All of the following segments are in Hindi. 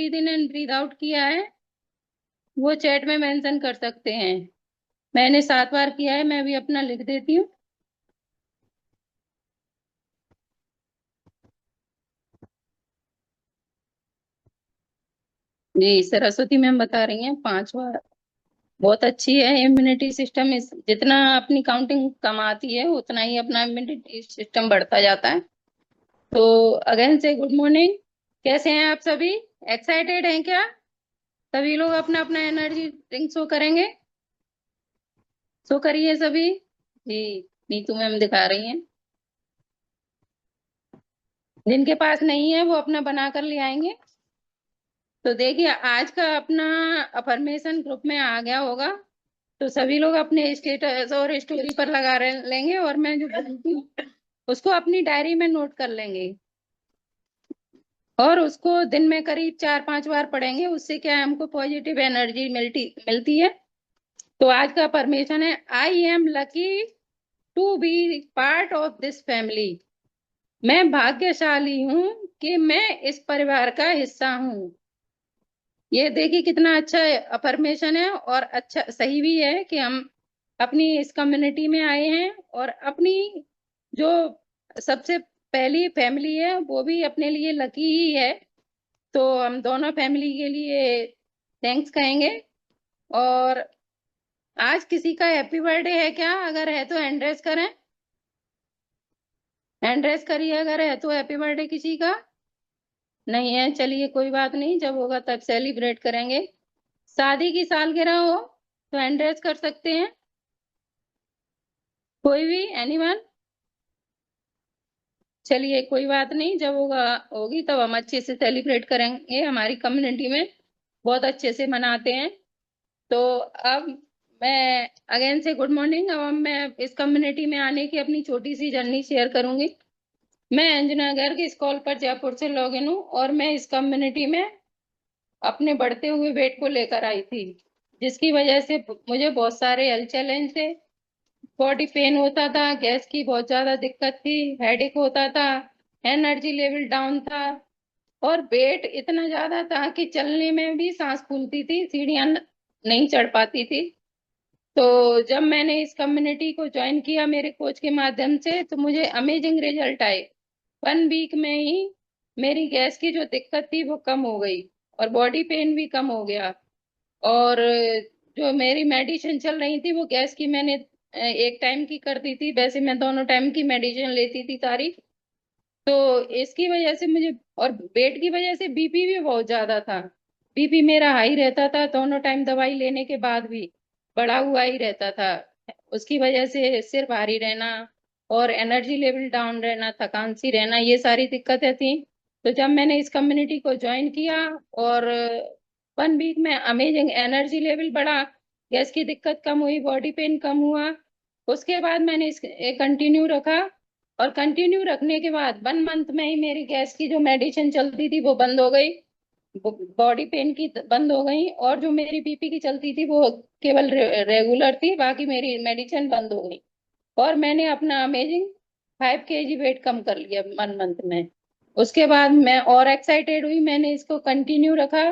Breathe in and breathe out किया है वो चैट में मेंशन कर सकते हैं। मैंने 7 बार किया है, मैं भी अपना लिख देती हूँ। जी, सरस्वती मैम बता रही हैं 5 बार। बहुत अच्छी है इम्यूनिटी सिस्टम। इस जितना अपनी काउंटिंग कम आती है उतना ही अपना इम्यूनिटी सिस्टम बढ़ता जाता है। तो अगेन से गुड मॉर्निंग। कैसे हैं आप सभी? एक्साइटेड हैं क्या? सभी लोग अपना अपना एनर्जी ड्रिंक शो करेंगे। शो करिए सभी। जी, नीतू मैम दिखा रही हैं। जिनके पास नहीं है वो अपना बना कर ले आएंगे। तो देखिए, आज का अपना अफर्मेशन ग्रुप में आ गया होगा। तो सभी लोग अपने स्टेटस और स्टोरी पर लगा लेंगे, और मैं जो बोलती हूँ उसको अपनी डायरी में नोट कर लेंगे। और उसको दिन में करीब 4-5 बार पढ़ेंगे। उससे क्या है, हमको पॉजिटिव एनर्जी मिलती मिलती है। तो आज का परमिशन है, I am lucky to be part of this family. मैं भाग्यशाली हूँ कि मैं इस परिवार का हिस्सा हूँ। ये देखिए कितना अच्छा अफर्मेशन है, और अच्छा सही भी है कि हम अपनी इस कम्युनिटी में आए हैं, और अपनी जो सबसे पहली फैमिली है वो भी अपने लिए लकी ही है। तो हम दोनों फैमिली के लिए थैंक्स कहेंगे। और आज किसी का हैप्पी बर्थडे है क्या? अगर है तो हैंड रेस करें। हैंड रेस करिए अगर है तो। हैप्पी बर्थडे किसी का नहीं है, चलिए कोई बात नहीं, जब होगा तब सेलिब्रेट करेंगे। शादी की सालगिरह हो तो हैंड रेस कर सकते हैं। कोई भी, एनीवन? चलिए कोई बात नहीं, जब होगा होगी तब हम अच्छे से सेलिब्रेट करेंगे। हमारी कम्युनिटी में बहुत अच्छे से मनाते हैं। तो अब मैं अगेन से गुड मॉर्निंग। अब मैं इस कम्युनिटी में आने की अपनी छोटी सी जर्नी शेयर करूंगी। मैं अंजना गर्ग इस कॉल पर जयपुर से लॉग इन हूँ, और मैं इस कम्युनिटी में अपने बढ़ते हुए वेट को लेकर आई थी, जिसकी वजह से मुझे बहुत सारे हेल्थ चैलेंज थे। बॉडी पेन होता था, गैस की बहुत ज्यादा दिक्कत थी, हेडेक होता था, एनर्जी लेवल डाउन था, और वेट इतना ज्यादा था कि चलने में भी सांस फूलती थी, सीढ़ियां नहीं चढ़ पाती थी। तो जब मैंने इस कम्युनिटी को ज्वाइन किया मेरे कोच के माध्यम से, तो मुझे अमेजिंग रिजल्ट आए। 1 वीक में ही मेरी गैस की जो दिक्कत थी वो कम हो गई, और बॉडी पेन भी कम हो गया। और जो मेरी मेडिसिन चल रही थी वो गैस की मैंने एक टाइम की कर दी थी। वैसे मैं दोनों टाइम की मेडिसिन लेती थी सारी। तो इसकी वजह से मुझे, और वेट की वजह से बीपी भी बहुत ज्यादा था। बीपी मेरा हाई रहता था, दोनों टाइम दवाई लेने के बाद भी बढ़ा हुआ ही रहता था। उसकी वजह से सिर भारी रहना, और एनर्जी लेवल डाउन रहना, थकान सी रहना, ये सारी दिक्कतें थी। तो जब मैंने इस कम्युनिटी को ज्वाइन किया, और 1 वीक में अमेजिंग एनर्जी लेवल बढ़ा, गैस की दिक्कत कम हुई, बॉडी पेन कम हुआ। उसके बाद मैंने इस कंटिन्यू रखा, और कंटिन्यू रखने के बाद 1 मंथ में ही मेरी गैस की जो मेडिसिन चलती थी वो बंद हो गई, बॉडी पेन की बंद हो गई, और जो मेरी बीपी की चलती थी वो केवल रेगुलर थी, बाकी मेरी मेडिसिन बंद हो गई। और मैंने अपना अमेजिंग 5 kg वेट कम कर लिया 1 मंथ में। उसके बाद मैं और एक्साइटेड हुई, मैंने इसको कंटिन्यू रखा,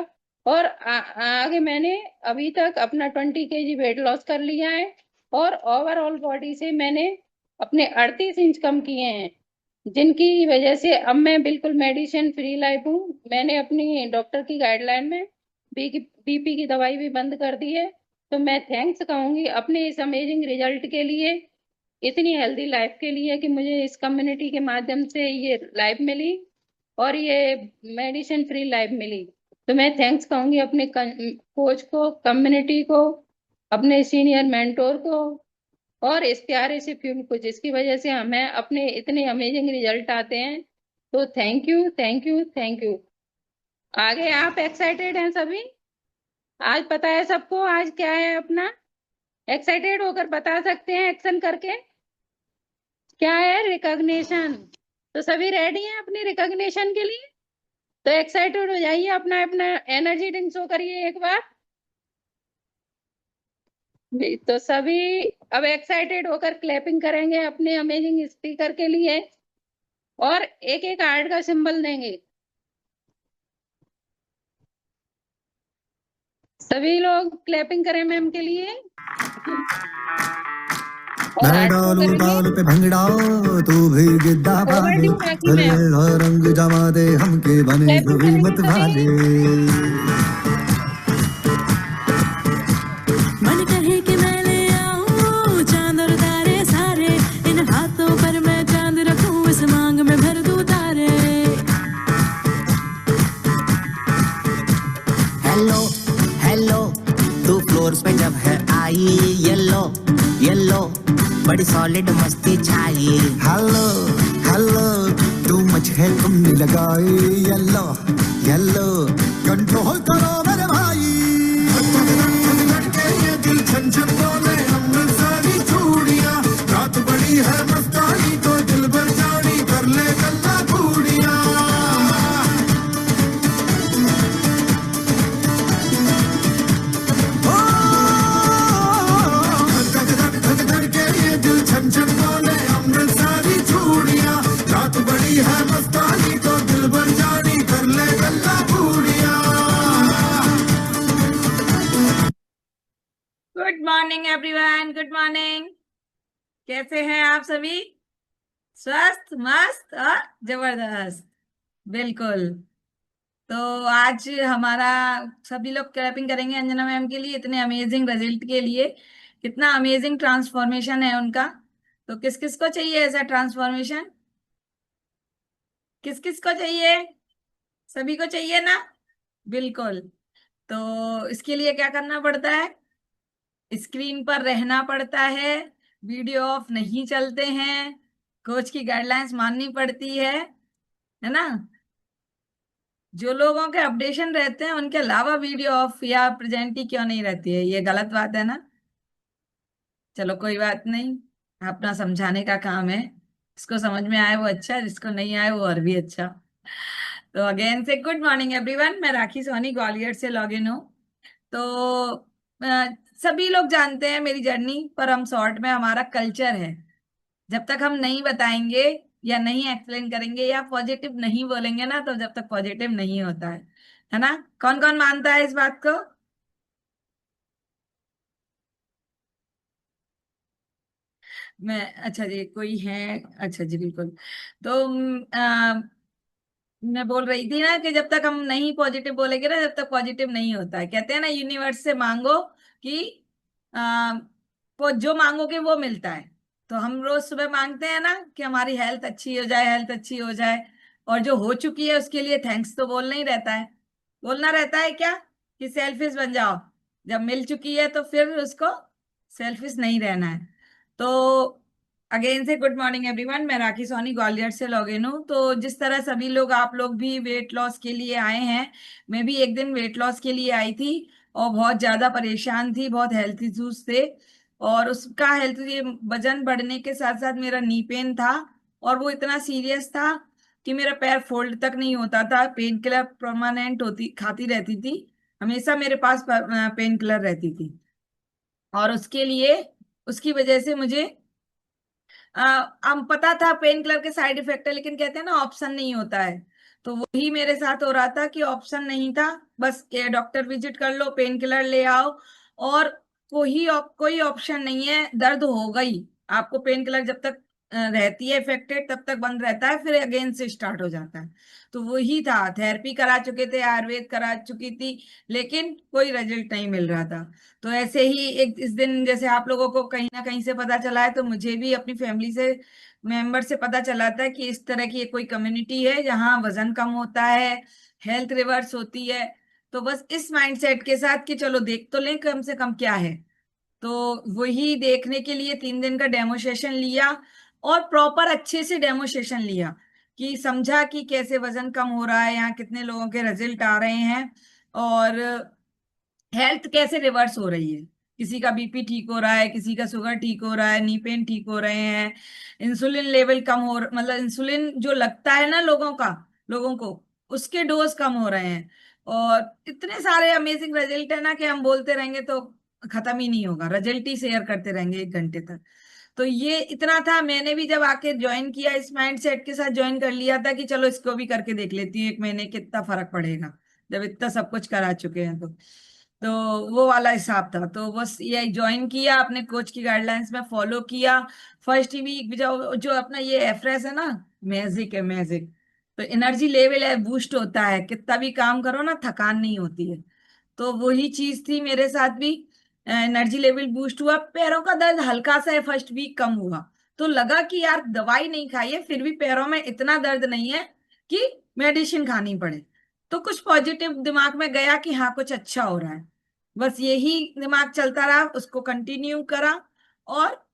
और आगे मैंने अभी तक अपना 20 kg वेट लॉस कर लिया है। और ओवरऑल बॉडी से मैंने अपने 38 इंच कम किए हैं, जिनकी वजह से अब मैं बिल्कुल मेडिसिन फ्री लाइफ हूँ। मैंने अपनी डॉक्टर की गाइडलाइन में बीपी की दवाई भी बंद कर दी है। तो मैं थैंक्स कहूंगी अपने इस अमेजिंग रिजल्ट के लिए, इतनी हेल्दी लाइफ के लिए, कि मुझे इस कम्युनिटी के माध्यम से ये लाइफ मिली, और ये मेडिसिन फ्री लाइफ मिली। तो मैं थैंक्स कहूंगी अपने कोच को, कम्युनिटी को, अपने सीनियर मेंटोर को, और इस प्यारे से फ्यूल को, जिसकी वजह से हमें अपने इतने अमेजिंग रिजल्ट आते हैं। तो thank you, thank you, thank you. आगे आप एक्साइटेड हैं सभी? आज पता है सबको आज क्या है अपना? एक्साइटेड होकर बता सकते हैं एक्शन करके। क्या है? रिकॉग्निशन। तो सभी रेडी हैं अपनी रिकॉग्निशन के लिए? तो एक्साइटेड हो जाइए, अपना अपना एनर्जी ड्रिंक शो करिए एक बार। तो सभी अब एक्साइटेड होकर क्लैपिंग करेंगे अपने अमेजिंग स्पीकर के लिए, और एक एक हार्ट का सिंबल देंगे। सभी लोग क्लैपिंग करें मैम के लिए और मैं हाथ शो डालू करेंगे। ताल पे भंगड़ाओ तू भी गिद्दा ओवर पाले ड्यू राखी चले मैम, रंग जमा दे हमके बने क्लैपिंग हुई करेंगे मत सभी। वाले। मन कहे कि मैं ले आऊं चांद और तारे सारे, इन हाथों पर मैं चांद रखूं, इस मांग में भर दूं तारे। हेलो हेलो तू फ्लोर पे जब है आई, येलो येलो बड़ी सॉलिड मस्ती छाई। हेलो हेलो तू मच है तुमने लगाई, येलो येलो कंट्रोल करो मेरे भाई। ये दिल छन छन बोले अमृतसरी चूड़ियां, रात बड़ी है मस्तानी तो दिल भर जानी कर ले गल्ला चूड़ियां। रात बड़ी है मस्तानी तो दिल भर जानी कर ले गल्ला पूड़िया। Good morning everyone, good morning. कैसे हैं आप सभी? स्वस्थ, मस्त और जबरदस्त। बिल्कुल। तो आज हमारा सभी लोग क्लैपिंग करेंगे अंजना मैम के लिए, इतने अमेजिंग रिजल्ट के लिए। कितना अमेजिंग ट्रांसफॉर्मेशन है उनका। तो किस किस को चाहिए ऐसा ट्रांसफॉर्मेशन? किस किस को चाहिए? सभी को चाहिए ना? बिल्कुल। तो इसके लिए क्या करना पड़ता है? स्क्रीन पर रहना पड़ता है, वीडियो ऑफ नहीं चलते हैं, कोच की गाइडलाइंस माननी पड़ती है ना। जो लोगों के अपडेशन रहते हैं उनके अलावा वीडियो ऑफ या प्रेजेंट ही क्यों नहीं रहती है? ये गलत बात है ना। चलो कोई बात नहीं, अपना समझाने का काम है। जिसको समझ में आए वो अच्छा, जिसको नहीं आए वो और भी अच्छा। तो अगेन से गुड मॉर्निंग एवरीवन, मैं राखी सोनी ग्वालियर से लॉग इन हूँ। तो सभी लोग जानते हैं मेरी जर्नी, पर हम शॉर्ट में हमारा कल्चर है, जब तक हम नहीं बताएंगे या नहीं एक्सप्लेन करेंगे या पॉजिटिव नहीं बोलेंगे ना, तो जब तक पॉजिटिव नहीं होता है ना। कौन कौन मानता है इस बात को? मैं, अच्छा जी कोई है? अच्छा जी बिल्कुल। तो मैं बोल रही थी ना कि जब तक हम नहीं पॉजिटिव बोलेंगे ना, जब तक पॉजिटिव नहीं होता है। कहते हैं ना यूनिवर्स से मांगो कि आ, वो जो मांगोगे वो मिलता है। तो हम रोज सुबह मांगते हैं ना कि हमारी हेल्थ अच्छी हो जाए, हेल्थ अच्छी हो जाए। और जो हो चुकी है उसके लिए थैंक्स तो बोलना ही रहता है। बोलना रहता है क्या कि सेल्फिश बन जाओ। जब मिल चुकी है तो फिर उसको सेल्फिश नहीं रहना है। तो अगेन से गुड मॉर्निंग एवरीवन, मैं राखी सोनी ग्वालियर से लॉग इन हूँ। तो जिस तरह सभी लोग, आप लोग भी वेट लॉस के लिए आए हैं, मैं भी एक दिन वेट लॉस के लिए आई थी और बहुत ज्यादा परेशान थी, बहुत हेल्थ इश्यूज थे। और उसका हेल्थ, ये वजन बढ़ने के साथ साथ मेरा नी पेन था, और वो इतना सीरियस था कि मेरा पैर फोल्ड तक नहीं होता था। पेन किलर परमानेंट होती खाती रहती थी, हमेशा मेरे पास पेन किलर रहती थी। और उसके लिए, उसकी वजह से मुझे हम पता था पेन किलर के साइड इफेक्ट है, लेकिन कहते हैं ना ऑप्शन नहीं होता है। तो वही मेरे साथ हो रहा था कि ऑप्शन नहीं था। बस डॉक्टर विजिट कर लो, पेन किलर ले आओ, और कोई ऑप्शन नहीं है, दर्द होगा ही आपको। पेन किलर जब तक रहती है इफेक्टेड तब तक बंद रहता है, फिर अगेन से स्टार्ट हो जाता है। तो वही था, थेरेपी करा चुके थे, आयुर्वेद करा चुकी थी, लेकिन कोई रिजल्ट नहीं मिल रहा था। तो ऐसे ही एक इस दिन, जैसे आप लोगों को कहीं ना कहीं से पता चला है, तो मुझे भी अपनी फैमिली से, मेंबर से पता चला था कि इस तरह की कोई कम्युनिटी है जहाँ वजन कम होता है, हेल्थ रिवर्स होती है। तो बस इस माइंडसेट के साथ कि चलो देख तो लें कम से कम क्या है। तो वही देखने के लिए 3 दिन का डेमो सेशन लिया, और प्रॉपर अच्छे से डेमो सेशन लिया, कि समझा कि कैसे वजन कम हो रहा है, यहाँ कितने लोगों के रिजल्ट आ रहे हैं, और हेल्थ कैसे रिवर्स हो रही है। किसी का बीपी ठीक हो रहा है, किसी का शुगर ठीक हो रहा है, नी पेन ठीक हो रहे हैं, इंसुलिन लेवल कम हो, मतलब इंसुलिन जो लगता है ना लोगों को उसके डोज कम हो रहे हैं। और इतने सारे अमेजिंग रिजल्ट है ना कि हम बोलते रहेंगे तो खत्म ही नहीं होगा, रिजल्ट ही शेयर करते रहेंगे 1 घंटे तक। तो ये इतना था। मैंने भी जब आके ज्वाइन किया, इस माइंड सेट के साथ ज्वाइन कर लिया था कि चलो इसको भी करके देख लेती हूँ 1 महीने, कितना फर्क पड़ेगा जब इतना सब कुछ करा चुके हैं। तो तो वो वाला हिसाब था। तो बस ये ज्वाइन किया, अपने कोच की गाइडलाइंस में फॉलो किया। फर्स्ट वीक जो जो अपना ये एफरेस है ना, मैजिक है मैजिक। तो एनर्जी लेवल है, बूस्ट होता है, कितना भी काम करो ना थकान नहीं होती है। तो वही चीज थी मेरे साथ भी। एनर्जी लेवल बूस्ट हुआ, पैरों का दर्द हल्का सा है फर्स्ट वीक कम हुआ। तो लगा कि यार दवाई नहीं खाई है फिर भी पैरों में इतना दर्द नहीं है कि मेडिसिन खानी पड़े। तो कुछ पॉजिटिव दिमाग में गया कि हाँ कुछ अच्छा हो रहा है। बस यही दिमाग चलता रहा, उसको कंटिन्यू करा। और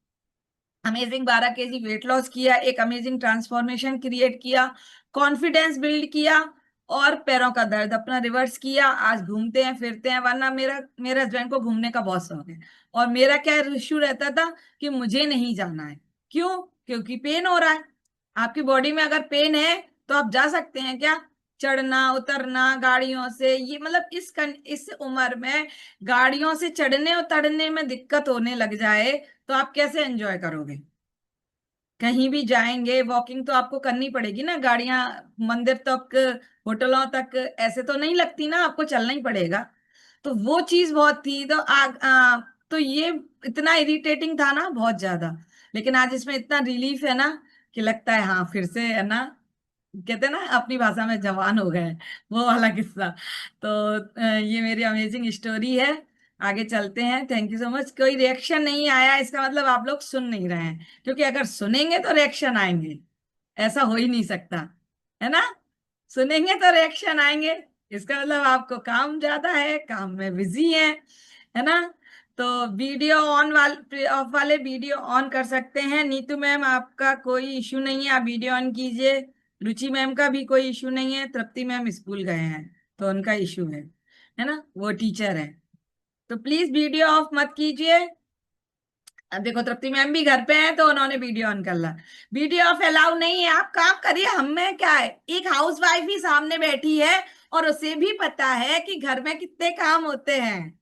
अमेजिंग 12 kg वेट लॉस किया, एक अमेजिंग ट्रांसफॉर्मेशन क्रिएट किया, कॉन्फिडेंस बिल्ड किया। और पैरों का दर्द अपना रिवर्स किया, आज घूमते हैं फिरते हैं। वरना मेरा मेरे हस्बैंड को घूमने का बहुत शौक है, और मेरा क्या इश्यू रहता था कि मुझे नहीं जाना है। क्यों? क्योंकि पेन हो रहा है। आपकी बॉडी में अगर पेन है तो आप जा सकते हैं क्या? चढ़ना उतरना गाड़ियों से, ये मतलब इस उम्र में गाड़ियों से चढ़ने उतरने में दिक्कत होने लग जाए तो आप कैसे एंजॉय करोगे? कहीं भी जाएंगे वॉकिंग तो आपको करनी पड़ेगी ना, गाड़ियां मंदिर तक होटलों तक ऐसे तो नहीं लगती ना, आपको चलना ही पड़ेगा। तो वो चीज बहुत थी। तो तो ये इतना इरिटेटिंग था ना, बहुत ज्यादा। लेकिन आज इसमें इतना रिलीफ है ना कि लगता है हाँ फिर से है ना, कहते हैं ना अपनी भाषा में जवान हो गए, वो वाला किस्सा। तो ये मेरी अमेजिंग स्टोरी है। आगे चलते हैं। Thank you so much. कोई रिएक्शन नहीं आया, इसका मतलब आप लोग सुन नहीं रहे हैं, क्योंकि अगर सुनेंगे तो रिएक्शन आएंगे। ऐसा हो ही नहीं सकता, है ना? सुनेंगे तो रिएक्शन आएंगे, इसका मतलब आपको काम ज्यादा है, काम में बिजी है ना? तो वीडियो ऑन ऑफ वाले वीडियो ऑन कर सकते हैं। नीतू मैम आपका कोई इश्यू नहीं है, आप वीडियो ऑन कीजिए। रुचि मैम का भी कोई इश्यू नहीं है, तृप्ति मैम स्कूल गए हैं तो उनका इश्यू है ना, वो टीचर है। तो प्लीज वीडियो ऑफ मत कीजिए। अब देखो तृप्ति मैम भी घर पे हैं तो उन्होंने वीडियो ऑन कर ला। वीडियो ऑफ अलाउ नहीं है, आप काम करिए, हम में क्या है। एक हाउस वाइफ ही सामने बैठी है और उसे भी पता है कि घर में कितने काम होते हैं।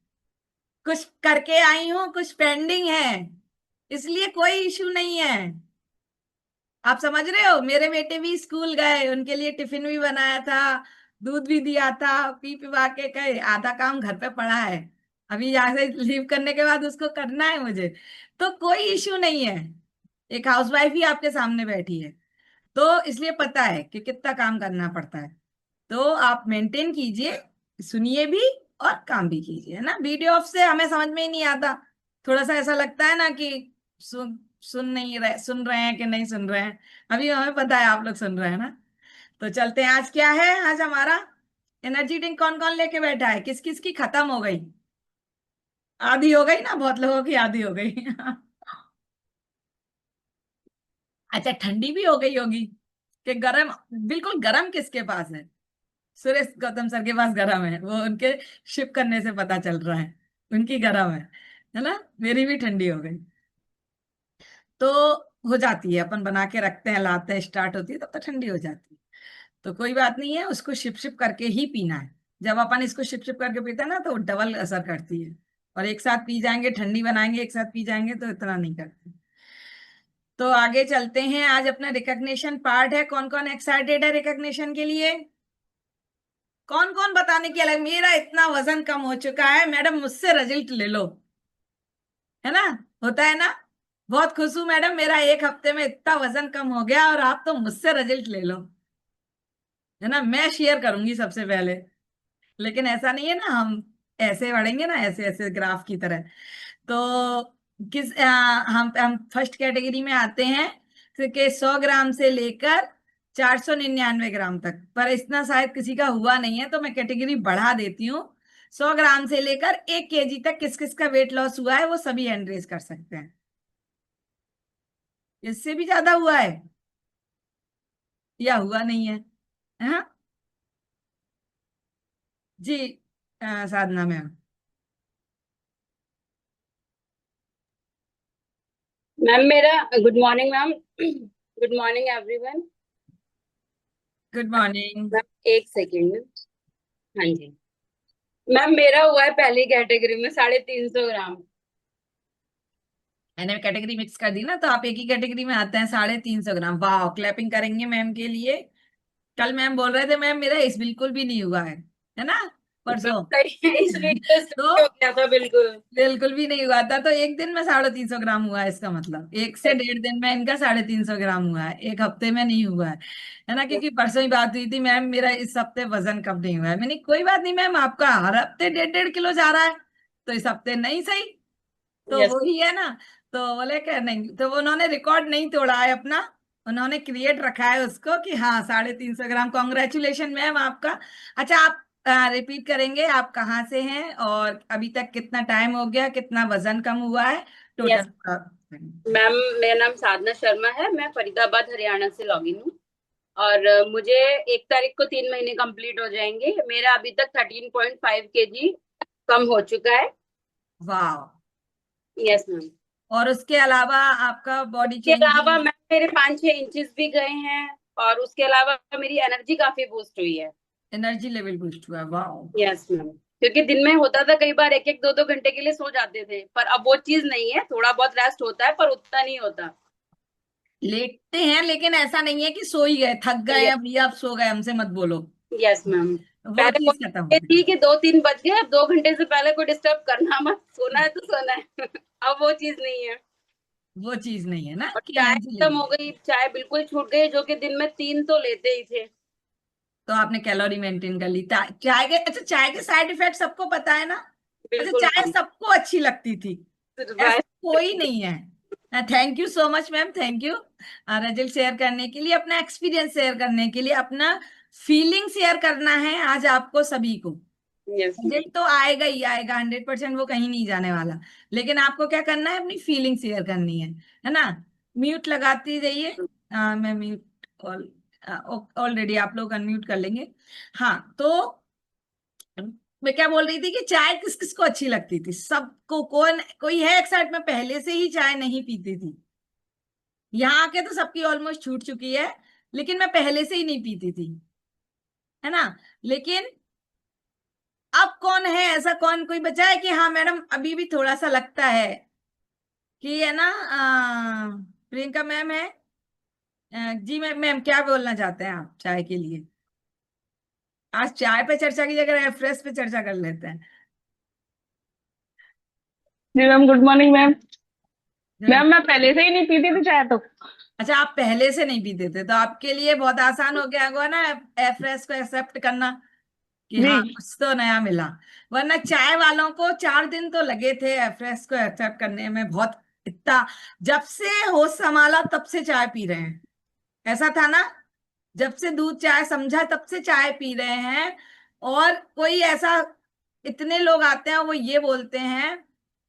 कुछ करके आई हूं, कुछ पेंडिंग है, इसलिए कोई इशू नहीं है। आप समझ रहे हो? मेरे बेटे भी स्कूल गए, उनके लिए टिफिन भी बनाया था, दूध भी दिया था, पी पिवा के गए, आधा काम घर पे पड़ा है। अभी यहाँ से लीव करने के बाद उसको करना है मुझे। तो कोई इशू नहीं है, एक हाउसवाइफ ही आपके सामने बैठी है, तो इसलिए पता है कि कितना काम करना पड़ता है। तो आप मेंटेन कीजिए, सुनिए भी और काम भी कीजिए, है ना? वीडियो ऑफ से हमें समझ में ही नहीं आता, थोड़ा सा ऐसा लगता है ना कि सुन रहे हैं कि नहीं सुन रहे हैं। अभी हमें पता है आप लोग सुन रहे हैं ना। तो चलते हैं। आज क्या है? आज हमारा एनर्जी ड्रिंक कौन कौन लेके बैठा है? किस किस की खत्म हो गई? आधी हो गई ना, बहुत लोगों की आधी हो गई। अच्छा ठंडी भी हो गई होगी कि गरम? बिल्कुल गरम किसके पास है? सुरेश गौतम सर के पास गरम है, वो उनके शिप करने से पता चल रहा है, उनकी गरम है ना? मेरी भी ठंडी हो गई। तो हो जाती है, अपन बना के रखते हैं, लाते हैं, स्टार्ट होती है तब तो ठंडी हो जाती है। तो कोई बात नहीं है, उसको शिप शिप करके ही पीना है। जब अपन इसको शिप शिप करके पीते हैं ना तो वो डबल असर करती है। और एक साथ पी जाएंगे, ठंडी बनाएंगे एक साथ पी जाएंगे तो इतना नहीं करती। तो आगे चलते हैं। आज अपना रिकग्निशन पार्ट है। कौन कौन एक्साइटेड है रिकग्निशन के लिए? कौन कौन बताने की अलग, मेरा इतना वजन कम हो चुका है मैडम, मुझसे रिजल्ट ले लो, है ना? होता है ना? बहुत खुश हूं मैडम, मेरा 1 हफ्ते में इतना वजन कम हो गया और आप तो मुझसे रिजल्ट ले लो, है ना? मैं शेयर करूंगी सबसे पहले। लेकिन ऐसा नहीं है ना, हम ऐसे बढ़ेंगे ना, ऐसे ऐसे ग्राफ की तरह। तो हम फर्स्ट कैटेगरी में आते हैं कि 100 ग्राम से लेकर 499 ग्राम तक। पर इतना शायद किसी का हुआ नहीं है तो मैं कैटेगरी बढ़ा देती हूँ। 100 ग्राम से लेकर 1 kg तक किस किस का वेट लॉस हुआ है वो सभी हैंड रेज कर सकते हैं। इससे भी ज्यादा हुआ है या हुआ नहीं है? हाँ जी। साधना मैम। मैम मेरा good morning ma'am. Good morning everyone. Good morning. Ma'am एक सेकेंड। हाँ जी मैम, मेरा हुआ है पहली कैटेगरी में 350 ग्राम। मैंने कैटेगरी मिक्स कर दी ना, तो आप एक ही कैटेगरी में आते हैं। 350 ग्राम, वाह! क्लैपिंग करेंगे मैम के लिए। कल मैम बोल रहे थे मैम मेरा इस बिल्कुल भी नहीं हुआ है ना? परसों। इस वीक तो तो हो गया था बिल्कुल। बिल्कुल भी नहीं हुआ था, तो एक दिन में 350 ग्राम हुआ है, इसका मतलब 1 से 1.5 दिन में इनका 350 ग्राम हुआ है, एक हफ्ते में नहीं हुआ है ना। क्योंकि परसों ही बात हुई थी, मैम मेरा इस हफ्ते वजन कब नहीं हुआ है, मैंने कोई बात नहीं मैम, आपका हर हफ्ते 1.5-1.5 किलो जा रहा है, तो इस हफ्ते नहीं सही, तो यस। वही है ना। तो बोले कि नहीं, तो वो उन्होंने रिकॉर्ड नहीं तोड़ा है अपना, उन्होंने क्रिएट रखा है उसको कि हाँ 350 ग्राम, कॉन्ग्रेचुलेशन मैम आपका। अच्छा, आप रिपीट करेंगे, आप कहाँ से हैं और अभी तक कितना टाइम हो गया, कितना वजन कम हुआ है यस टोटल? मैम, मेरा नाम साधना शर्मा है, मैं फरीदाबाद हरियाणा से लॉगिन हूँ। और मुझे 1 तारीख को 3 महीने कंप्लीट हो जाएंगे। मेरा अभी तक 13.5 kg कम हो चुका है। वाह। Yes ma'am. और उसके अलावा आपका बॉडी उसके अलावा चेंजिंग, मैम मेरे 5-6 इंचेस भी गए हैं। और उसके अलावा मेरी एनर्जी काफी बूस्ट हुई है। एनर्जी लेवल बूस्ट हुआ, वाह। Yes ma'am. क्योंकि दिन में होता था कई बार 1-1 2-2 घंटे के लिए सो जाते थे, पर अब वो चीज नहीं है, थोड़ा बहुत रेस्ट होता है पर उतना नहीं होता। लेटते हैं लेकिन ऐसा नहीं है कि सो ही गए, थक गए अब ये आप सो गए, हमसे मत बोलो। Yes ma'am. वो पहले चीज खत्म हो ये गई। थी कि 2-3 बज गए, अब 2 घंटे से पहले कोई डिस्टर्ब करना मत, सोना है तो सोना है। अब वो चीज नहीं है। वो चीज नहीं है ना और कि चाय एनर्जी खत्म लेवल। हो गई, चाय बिल्कुल छूट गई, जो कि दिन में 3 तो लेते ही थे। तो आपने कैलोरी मेंटेन कर ली, चाय के, अच्छा चाय के साइड इफेक्ट सबको पता है ना। अच्छा, बिल्कुल चाय मैम। सबको अच्छी लगती थी, ऐसा कोई नहीं है। Thank you so much ma'am, thank you result share करने के लिए, अपना एक्सपीरियंस शेयर करने के लिए, अपना फीलिंग शेयर करना है आज आपको सभी को। Yes ma'am. रिजल्ट तो आएगा ही आएगा, 100%, वो कहीं नहीं जाने वाला। लेकिन आपको क्या करना है, अपनी फीलिंग शेयर करनी है ना। म्यूट लगाती रहिए। मैं म्यूट ऑलरेडी आप लोग अनम्यूट कर लेंगे। हाँ, तो मैं क्या बोल रही थी कि चाय किस किस को अच्छी लगती थी, सबको, कौन कोई है एक्साइट में पहले से ही चाय नहीं पीती थी? यहाँ आके तो सबकी ऑलमोस्ट छूट चुकी है, लेकिन मैं पहले से ही नहीं पीती थी, है ना। लेकिन अब कौन है ऐसा, कौन कोई बचा है कि हाँ मैडम अभी भी थोड़ा सा लगता है कि, है ना। प्रियंका मैम है। जी मैम, मैम क्या बोलना चाहते हैं आप चाय के लिए? आज चाय पे चर्चा की जगह फ्रेश पे चर्चा कर लेते हैं। जी मैम, गुड मॉर्निंग मैम। हम्म। मैम मैं पहले से ही नहीं पीती थी चाय तो। अच्छा, आप पहले से नहीं पीते थे, तो आपके लिए बहुत आसान हो गया होगा ना फ्रेश को एक्सेप्ट करना, कि जी। हाँ कुछ तो नया मिला। वरना चाय वालों को 4 दिन तो लगे थे फ्रेश को एक्सेप्ट करने में, बहुत इतना, जब से होश संभाला तब से चाय पी रहे हैं, ऐसा था ना। जब से दूध चाय समझा तब से चाय पी रहे हैं। और कोई ऐसा, इतने लोग आते हैं वो ये बोलते हैं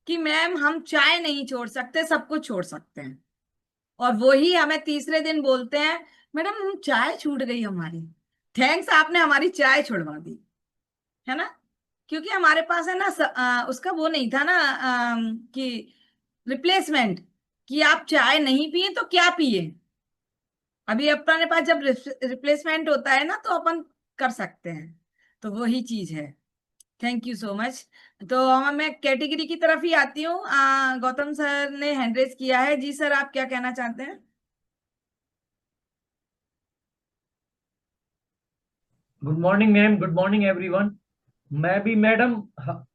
कि मैम हम चाय नहीं छोड़ सकते, सब कुछ छोड़ सकते हैं। और वही हमें तीसरे दिन बोलते हैं, मैडम हम चाय छूट गई हमारी, थैंक्स आपने हमारी चाय छुड़वा दी, है ना। क्योंकि हमारे पास है ना उसका वो नहीं था ना, कि रिप्लेसमेंट, कि आप चाय नहीं पिए तो क्या पिए। अभी अपने पास जब रिप्लेसमेंट होता है ना, तो अपन कर सकते हैं, तो वही चीज है। Thank you so much. तो मैं कैटेगरी की तरफ ही आती हूँ। गौतम सर ने हैंड रेज किया है, जी सर आप क्या कहना चाहते हैं? Good morning ma'am, good morning everyone. मैं भी मैडम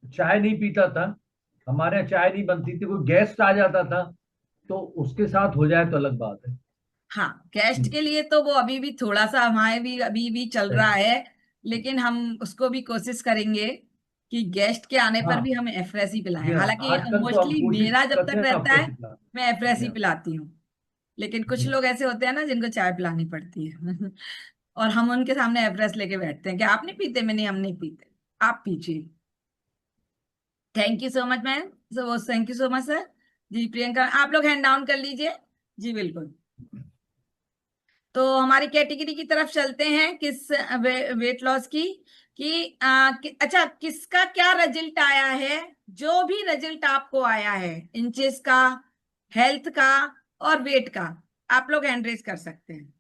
चाय नहीं पीता था, हमारे यहाँ चाय नहीं बनती थी, कोई गेस्ट आ जाता था तो उसके साथ हो जाए तो अलग बात है। हाँ, गेस्ट के लिए तो वो अभी भी थोड़ा सा हमारे भी अभी भी चल रहा है, लेकिन हम उसको भी कोशिश करेंगे कि गेस्ट के आने पर हाँ भी हम एफरेसी पिलाएं। जी हाँ, हालांकि आजकल तो हम मोस्टली कोशिश मेरा जब करते तक हैं रहता आपको है सिखला। मैं जी एफरेसी हाँ। पिलाती हूँ, लेकिन कुछ जी लोग ऐसे होते हैं ना जिनको चाय पिलानी पड़ती है। और हम उनके सामने एफरेस लेके बैठते हैं कि आप नहीं पीते, मैंने हम नहीं पीते, आप पीजिए। Thank you so much ma'am, thank you so much sir. जी प्रियंका, आप लोग हैंड डाउन कर लीजिए। जी बिल्कुल। तो हमारी कैटेगरी की तरफ चलते हैं, किस वेट लॉस की, अच्छा किसका क्या रिजल्ट आया है। जो भी रिजल्ट आपको आया है, इंचेस का, हेल्थ का और वेट का, आप लोग हैंड रेज कर सकते हैं।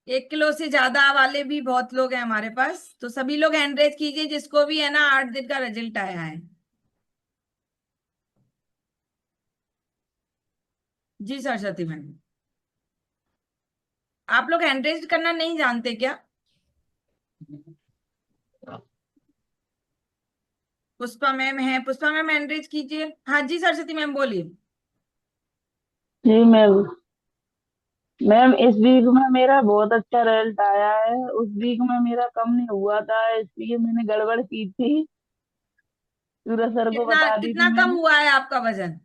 1 किलो से ज्यादा वाले भी बहुत लोग हैं हमारे पास, तो सभी लोग हैंड रेज कीजिए जिसको भी है ना 8 दिन का रिजल्ट आया है। जी सरस्वती मैम, आप लोग हैंड रेज करना नहीं जानते क्या? पुष्पा मैम है, पुष्पा मैम एनरेज कीजिए। हाँ जी सरस्वती मैम बोलिए। जी मैम। मैम इस वीक में मेरा बहुत अच्छा रिजल्ट आया है। उस वीक में मेरा कम नहीं हुआ था, इसलिए मैंने गड़बड़ की थी, सूरज सर को कितना बता दी थी कितना कम मैंने। हुआ है आपका वजन?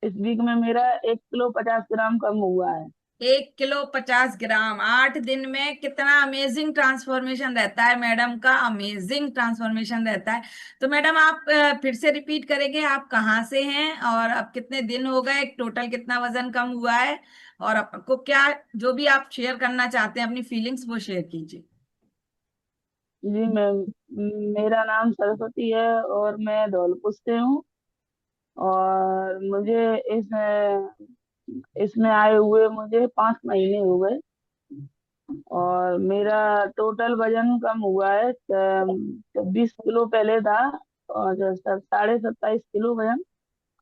इस वीक में मेरा 1 किलो 50 ग्राम कम हुआ है। 1 किलो 50 ग्राम 8 दिन में, कितना अमेजिंग ट्रांसफॉर्मेशन रहता है मैडम का, अमेजिंग ट्रांसफॉर्मेशन रहता है। तो मैडम आप फिर से रिपीट करेंगे, आप कहाँ से हैं और अब कितने दिन हो गए, टोटल कितना वजन कम हुआ है, और आपको क्या, जो भी आप शेयर करना चाहते हैं अपनी फीलिंग्स वो शेयर कीजिए। जी मैम, मेरा नाम सरस्वती है और मैं धौलपुर से हूँ। और मुझे इसमें आए हुए मुझे 5 महीने हो गए। और मेरा टोटल वजन कम हुआ है, 26 किलो पहले था, और 27.5 किलो वजन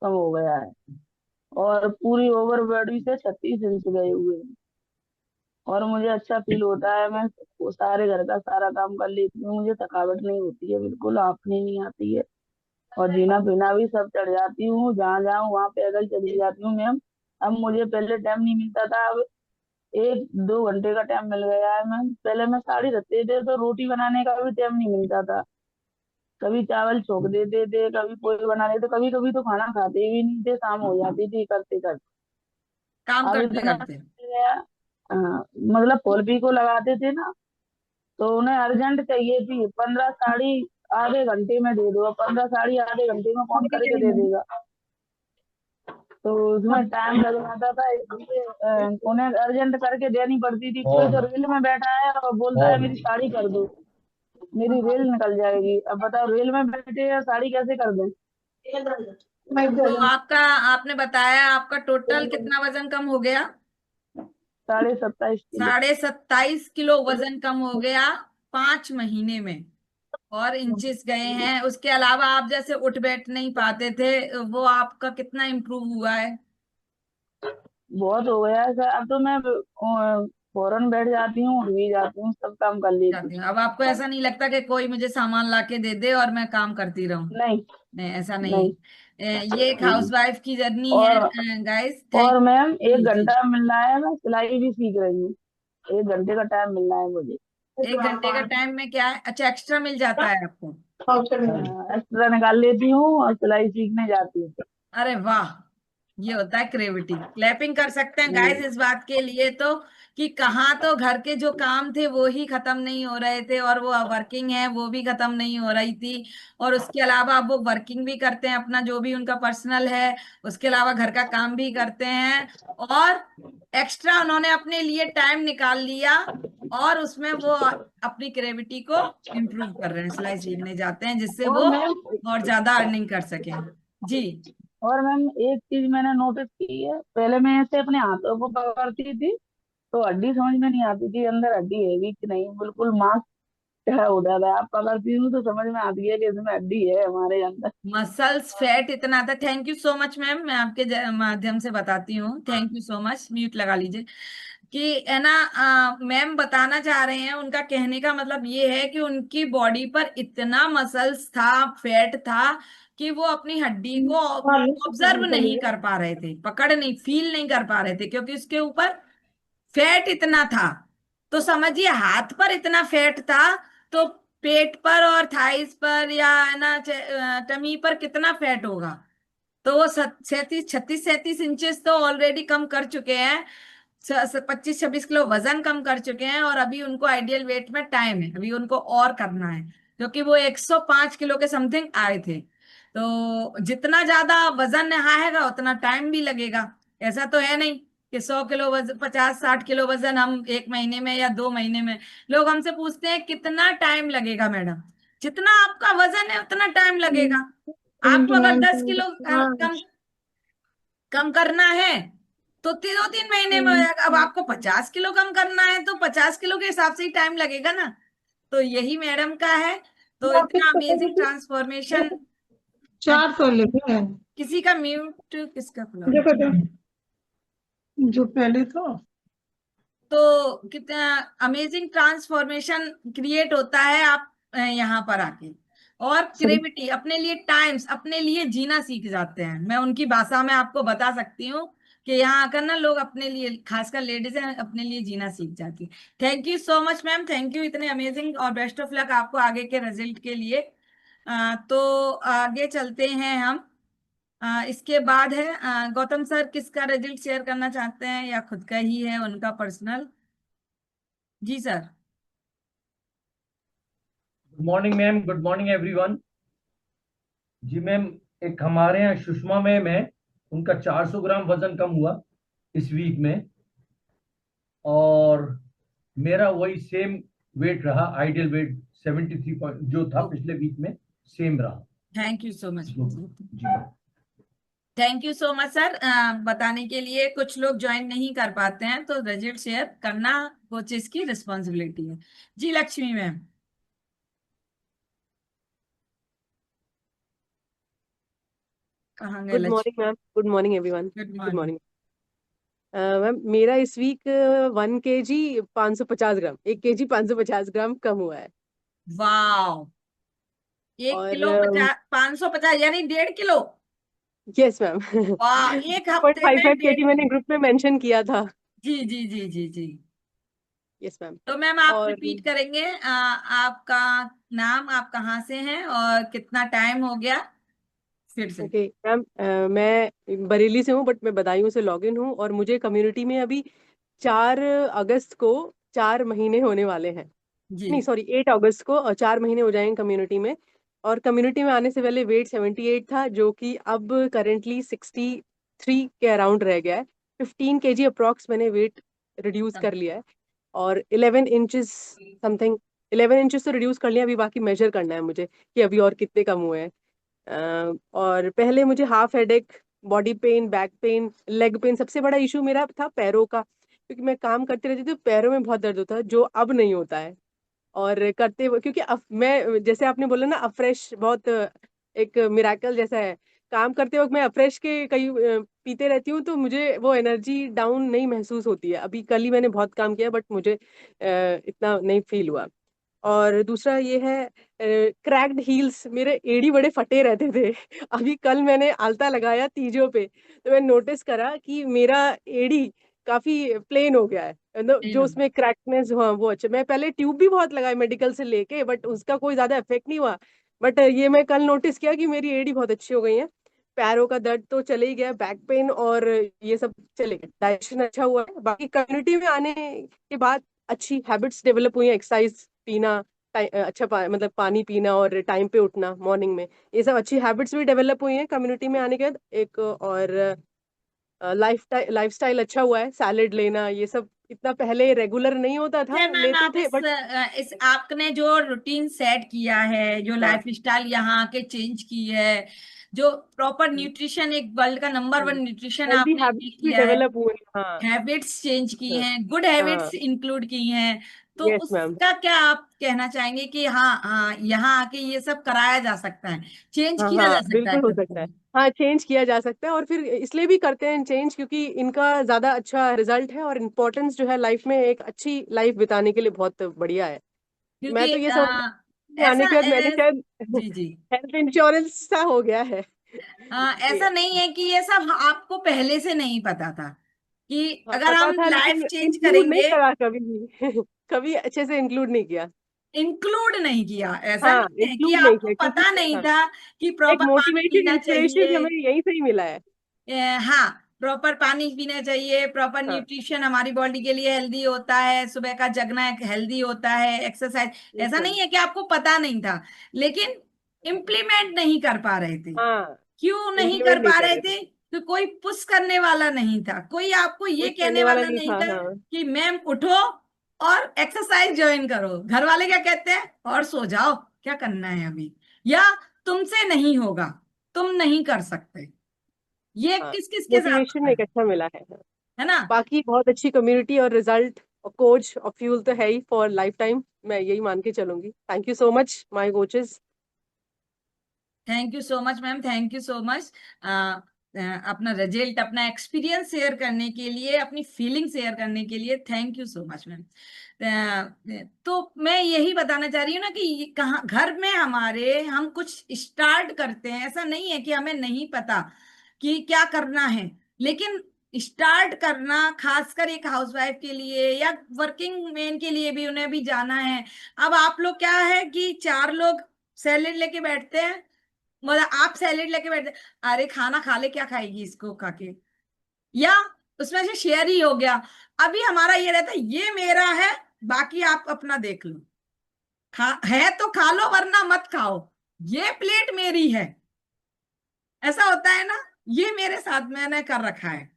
कम हो गया है। और पूरी ओवर बॉडी से 36 इंच गए हुए हैं। और मुझे अच्छा फील होता है, मैं वो सारे घर का सारा काम कर लेती हूँ, मुझे थकावट नहीं होती है, बिल्कुल आपने नहीं आती है। और जीना पीना भी सब चढ़ जाती हूँ, जहाँ जाऊँ वहाँ पैदल चली जाती हूँ मैम। अब मुझे पहले टाइम नहीं मिलता था, अब 1-2 घंटे का टाइम मिल गया है मैम। पहले मैं साड़ी रखते थे तो रोटी बनाने का भी टाइम नहीं मिलता था, कभी चावल छोक देते थे, कभी पोहे बना लेते, कभी कभी तो खाना खाते भी नहीं थे, शाम हो जाती थी करते करते। काम अब करते इतना करते। गया। हाँ, मतलब फॉल पी को लगाते थे ना, तो उन्हें अर्जेंट चाहिए थी 15 साड़ी, आधे घंटे में दे दो। अब 15 साड़ी आधे घंटे में कौन करके दे देगा? तो उसमें टाइम लग जाता था, इसलिए उन्हें अर्जेंट करके देनी पड़ती थी। कोई तो और रेल में बैठा है और बोलता है और मेरी साड़ी कर दो, मेरी रेल निकल जाएगी। अब बताओ रेल में बैठे या साड़ी कैसे कर दें? तो आपका, आपने बताया आपका टोटल कितना वजन कम हो गया? 27.5 किलो। 27.5 किलो वजन कम हो गया 5 महीने में, और इंचेस गए हैं। उसके अलावा आप जैसे उठ बैठ नहीं पाते थे, वो आपका कितना इम्प्रूव हुआ है? बहुत हो गया है सर, अब तो मैं फौरन बैठ जाती हूँ, उठ भी जाती हूँ, सब काम कर लेती जाती हूँ, अब आपको ऐसा नहीं लगता कि कोई मुझे सामान ला के दे दे और मैं काम करती रहूं? हूँ। नहीं। नहीं, ऐसा नहीं नहीं। है। ये एक हम्म। हाउसवाइफ की जर्नी है और गाइस। और थैंक। मैम जी एक जी। घंटा मिल रहा है, मैं सिलाई भी सीख रही हूँ। 1 घंटे का टाइम मिल रहा है मुझे। 1 घंटे का टाइम में क्या है, अच्छा एक्स्ट्रा मिल जाता है आपको? एक्स्ट्रा निकाल लेती हूँ और सिलाई सीखने जाती हूँ। अरे वाह, ये होता है क्रेविटी। क्लैपिंग कर सकते हैं गाइस इस बात के लिए तो, कि कहाँ तो घर के जो काम थे वो ही खत्म नहीं हो रहे थे, और वो वर्किंग है वो भी खत्म नहीं हो रही थी, और उसके अलावा अब वो वर्किंग भी करते हैं अपना जो भी उनका पर्सनल है, उसके अलावा घर का काम भी करते हैं, और एक्स्ट्रा उन्होंने अपने लिए टाइम निकाल लिया, और उसमें वो अपनी क्रेविटी को इम्प्रूव कर रहे हैं, सिलाई सीखने जाते हैं जिससे और वो मैम और ज्यादा अर्निंग कर सकें। जी। और मैम एक चीज मैंने नोटिस की है, पहले मैं ऐसे अपने हाथों को पकड़ती थी तो हड्डी समझ में नहीं आती थी अंदर हड्डी है भी कि नहीं, बिल्कुल मांस क्या हो जाता है। आप पकड़ती हूँ तो समझ में आती है कि इसमें हड्डी है हमारे अंदर। मसल्स फैट इतना था। Thank you so much ma'am, मैं आपके माध्यम से बताती हूँ, thank you so much. Mute लगा लीजिए। कि है ना, मैम बताना चाह रहे हैं, उनका कहने का मतलब ये है कि उनकी बॉडी पर इतना मसल्स था, फैट था, कि वो अपनी हड्डी को ऑब्जर्व नहीं कर पा रहे थे, पकड़ नहीं, फील नहीं कर पा रहे थे, क्योंकि उसके ऊपर फैट इतना था। तो समझिए हाथ पर इतना फैट था, तो पेट पर और थाइस पर या है ना टमी पर कितना फैट होगा। तो वो 37 36 37 इंचेस तो ऑलरेडी कम कर चुके हैं, 25 26 किलो वजन कम कर चुके हैं, और अभी उनको आइडियल वेट में टाइम है, अभी उनको और करना है, क्योंकि वो 105 किलो के समथिंग आए थे। तो जितना ज्यादा वजन आएगा उतना टाइम भी लगेगा। ऐसा तो है नहीं कि 100 किलो वजन, 50 60 किलो वजन हम 1 महीने में या 2 महीने में। लोग हमसे पूछते हैं कितना टाइम लगेगा मैडम, जितना आपका वजन है उतना टाइम लगेगा। आपको अगर 10 किलो कम कम करना है तो 2 3 महीने में हो जाएगा। अब आपको 50 किलो कम करना है तो 50 किलो के हिसाब से ही टाइम लगेगा ना। तो यही मैडम का है। तो इतना अमेजिंग ट्रांसफॉर्मेशन। 400 लिखे हैं किसी का म्यूट, किसका खुला हुआ है? देखो तो, जो पहले तो तो कितना अमेजिंग ट्रांसफॉर्मेशन क्रिएट होता है आप यहाँ पर आके। और क्रेविटी, अपने लिए टाइम्स, अपने लिए जीना सीख जाते हैं। मैं उनकी भाषा में आपको बता सकती हूँ कि यहाँ आकर ना लोग अपने लिए, खासकर लेडीज हैं, अपने लिए जीना सीख जाती है। Thank you so much ma'am, thank you, इतने अमेजिंग, और बेस्ट ऑफ लक आपको आगे के रिजल्ट के लिए। तो आगे चलते हैं हम। इसके बाद है गौतम सर, किसका रिजल्ट शेयर करना चाहते हैं या खुद का ही है उनका पर्सनल? जी sir. Good morning ma'am, good morning everyone. जी मैम, एक हमारे यहाँ सुषमा मैम है, उनका 400 ग्राम वजन कम हुआ इस वीक में, और मेरा वही सेम वेट रहा, आइडियल वेट 73 पॉइंट जो था पिछले वीक में, सेम रहा। Thank you so much. जी ma'am. Thank you so much sir, बताने के लिए। कुछ लोग ज्वाइन नहीं कर पाते हैं तो रिजल्ट शेयर करना कोचेस की रिस्पॉन्सिबिलिटी है। जी लक्ष्मी मैम। कहाँ गए good Lakshmi? Morning ma'am, good morning everyone. Good good morning. Morning ma'am. मेरा इस वीक 1 kg 550 ग्राम, 1 kg 550 ग्राम कम हुआ है। वाह, 1 किलो और 550 यानी 1.5 किलो। Yes ma'am. वाह, एक हफ्ते में 2.55 1.5 kg मैंने किलो। ग्रुप में मेंशन किया था। जी जी जी जी जी। Yes ma'am. तो मैम आप और रिपीट करेंगे आपका नाम, आप कहाँ से हैं और कितना टाइम हो गया फिर से? ओके मैम, मैं बरेली से हूँ बट मैं बदायूं से लॉग इन हूँ, और मुझे कम्युनिटी में अभी 4 अगस्त को 4 महीने होने वाले हैं। जी। नहीं सॉरी, 8 अगस्त को 4 महीने हो जाएंगे कम्युनिटी में। और कम्युनिटी में आने से पहले वेट 78 था, जो कि अब करेंटली 63 के अराउंड रह गया है। 15 kg अप्रॉक्स मैंने वेट रिड्यूस कर लिया है, और 11 इंचेस समथिंग, 11 इंचेस तो रिड्यूस कर लिया, अभी बाकी मेजर करना है मुझे कि अभी और कितने कम हुए हैं। और पहले मुझे half headache, body pain, back pain, leg pain, सबसे बड़ा इशू मेरा था पैरों का, क्योंकि मैं काम करती रहती थी तो पैरों में बहुत दर्द होता है, जो अब नहीं होता है। और करते हुए, क्योंकि मैं जैसे आपने बोला ना, अफ्रेश बहुत एक मिराकल जैसा है। काम करते वक्त मैं अफ्रेश के कई पीते रहती हूँ, तो मुझे वो एनर्जी डाउन नहीं महसूस होती है। अभी कल ही मैंने बहुत काम किया बट मुझे इतना नहीं फील हुआ। और दूसरा ये है, क्रैक्ड हील्स, मेरे एड़ी बड़े फटे रहते थे। अभी कल मैंने आलता लगाया तीजों पे, तो मैंने नोटिस करा कि मेरा एड़ी काफी प्लेन हो गया है, मतलब जो उसमें क्रैकनेस हुआ वो अच्छा। मैं पहले ट्यूब भी बहुत लगाई मेडिकल से लेके, बट उसका कोई ज्यादा इफेक्ट नहीं हुआ। बट ये मैं कल नोटिस किया कि मेरी एड़ी बहुत अच्छी हो गई है। पैरों का दर्द तो चले ही गया, बैक पेन और ये सब चले गए, डाइजेशन अच्छा हुआ है। बाकी कम्युनिटी में आने के बाद अच्छी हैबिट्स डेवलप हुई हैं, एक्सरसाइज, पीना, अच्छा मतलब पानी पीना और टाइम पे उठना मॉर्निंग में, ये सब अच्छी हैबिट्स भी डेवलप हुई हैं कम्युनिटी में आने के बाद। एक और लाइफस्टाइल अच्छा हुआ है, सैलेड लेना ये सब इतना पहले रेगुलर नहीं होता था, है मैम, लेते आप थे बट इस आपने जो रूटीन सेट किया है, जो हाँ, लाइफ स्टाइल यहाँ आके चेंज की है, जो प्रॉपर न्यूट्रिशन, एक वर्ल्ड का नंबर 1 न्यूट्रिशन हेल्दी आपने ये हैबिट्स भी किया है, डेवलप हुए हैं। हाँ हैबिट्स चेंज की हाँ हैं, गुड हाँ। हैबिट्स इंक्लूड की हैं, तो यस मैम। उसका क्या आप कहना चाहेंगे कि हाँ हाँ, यहाँ आके ये सब कराया जा सकता है, चेंज हाँ किया हाँ जा सकता है बिल्कुल हो खुद को? सकता है। हाँ, चेंज किया जा सकता है, और फिर इसलिए भी करते हैं चेंज क्योंकि इनका ज्यादा अच्छा रिजल्ट है, और इम्पोर्टेंस जो है लाइफ में, एक अच्छी लाइफ बिताने के लिए बहुत बढ़िया है। मैं क्योंकि तो ये समझ, आने ऐसा के बाद मैंने शायद जी जी। हेल्थ इंश्योरेंस सा हो गया है। ऐसा नहीं है कि ये सब आपको पहले से नहीं पता था कि हाँ अगर पता हम था, लाइफ लेकिन चेंज इंक्लूड नहीं करेंगे, करा कभी भी। कभी अच्छे से इंक्लूड नहीं किया। इंक्लूड नहीं किया, ऐसा हाँ, नहीं है कि इंक्लूड नहीं आपको किया क्योंकि पता नहीं हाँ, था कि एक प्रॉपर पानी मोटिवेशन, पीना इंस्पिरेशन चाहिए। हमें यहीं से ही मिला है। हाँ, प्रॉपर पानी पीना चाहिए, प्रॉपर हाँ न्यूट्रिशन हमारी बॉडी के लिए हेल्दी होता है, सुबह का जगना एक हेल्दी होता है, एक्सरसाइज। यस ऐसा मैम। नहीं है कि आपको पता नहीं था, लेकिन इम्प्लीमेंट नहीं कर पा रहे थे। हाँ, क्यों नहीं कर इम्प्लीमेंट नहीं पा कर रहे रहे थे, थे? तो कोई पुश करने वाला नहीं था, कोई आपको ये कुछ कहने करने वाला वाला नहीं नहीं था। था हाँ कि मैम उठो और एक्सरसाइज ज्वाइन करो। घर वाले क्या कहते हैं, और सो जाओ, क्या करना है अभी, या तुमसे नहीं होगा, तुम नहीं कर सकते। ये हाँ, किस किस के साथ मोटिवेशन होता एक अच्छा मिला है। हाँ। है ना? बाकी बहुत अच्छी कम्युनिटी और रिजल्ट और कोच और फ्यूल तो है ही फॉर लाइफ टाइम, मैं यही मान के चलूंगी। Thank you so much my coaches. Thank you so much ma'am, thank you so much. अपना रिजल्ट, अपना एक्सपीरियंस शेयर करने के लिए, अपनी फीलिंग शेयर करने के लिए thank you so much ma'am. तो मैं यही बताना चाह रही हूँ ना कि कहाँ घर में हमारे हम कुछ स्टार्ट करते हैं, ऐसा नहीं है कि हमें नहीं पता कि क्या करना है, लेकिन स्टार्ट करना खासकर एक हाउसवाइफ के लिए या वर्किंग मैन के लिए भी, उन्हें भी जाना है। अब आप लोग क्या है कि 4 लोग सैलेड लेके बैठते हैं, मतलब आप सैलेड लेके बैठते हैं, अरे खाना खा ले, क्या खाएगी इसको खा के, या उसमें से शेयर ही हो गया। अभी हमारा ये रहता है ये मेरा है, बाकी आप अपना देख लो, है तो खा लो वरना मत खाओ, ये प्लेट मेरी है। ऐसा होता है ना, ये मेरे साथ मैंने कर रखा है,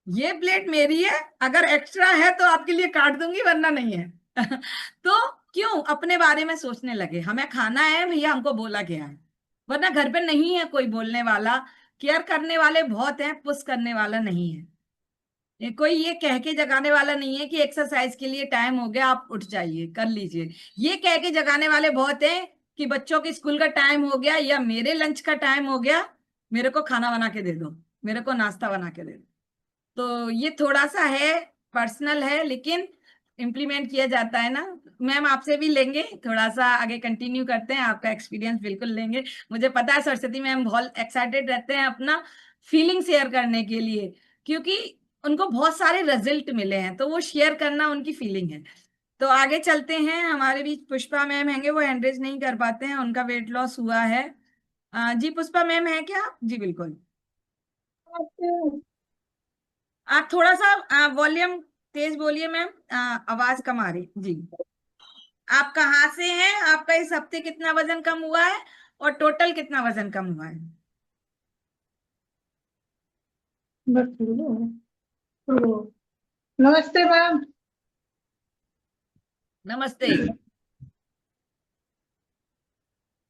ये प्लेट मेरी है, अगर एक्स्ट्रा है तो आपके लिए काट दूंगी वरना नहीं है। तो क्यों अपने बारे में सोचने लगे, हमें खाना है भैया, हमको बोला गया है, वरना घर पे नहीं है कोई बोलने वाला। केयर करने वाले बहुत हैं, पुश करने वाला नहीं है। कोई ये कह के जगाने वाला नहीं है कि एक्सरसाइज के लिए टाइम हो गया, आप उठ जाइए कर लीजिए। ये कह के जगाने वाले बहुत हैं कि बच्चों के स्कूल का टाइम हो गया या मेरे लंच का टाइम हो गया, मेरे को खाना बना के दे दो, मेरे को नाश्ता बना के दे दो। तो ये थोड़ा सा है, पर्सनल है, लेकिन इम्प्लीमेंट किया जाता है ना। मैम आपसे भी लेंगे, थोड़ा सा आगे कंटिन्यू करते हैं, आपका एक्सपीरियंस बिल्कुल लेंगे। मुझे पता है सरस्वती मैम बहुत एक्साइटेड रहते हैं अपना फीलिंग शेयर करने के लिए, क्योंकि उनको बहुत सारे रिजल्ट मिले हैं, तो वो शेयर करना उनकी फीलिंग है। तो आगे चलते हैं, हमारे बीच पुष्पा मैम हैंगे, वो हैंड रेज नहीं कर पाते हैं, उनका वेट लॉस हुआ है। जी पुष्पा मैम है क्या? जी बिल्कुल। आप थोड़ा सा वॉल्यूम तेज बोलिए मैम, आवाज कम आ रही जी। आप कहाँ से हैं? आपका इस हफ्ते कितना वजन कम हुआ है और टोटल कितना वजन कम हुआ है? नमस्ते मैम। नमस्ते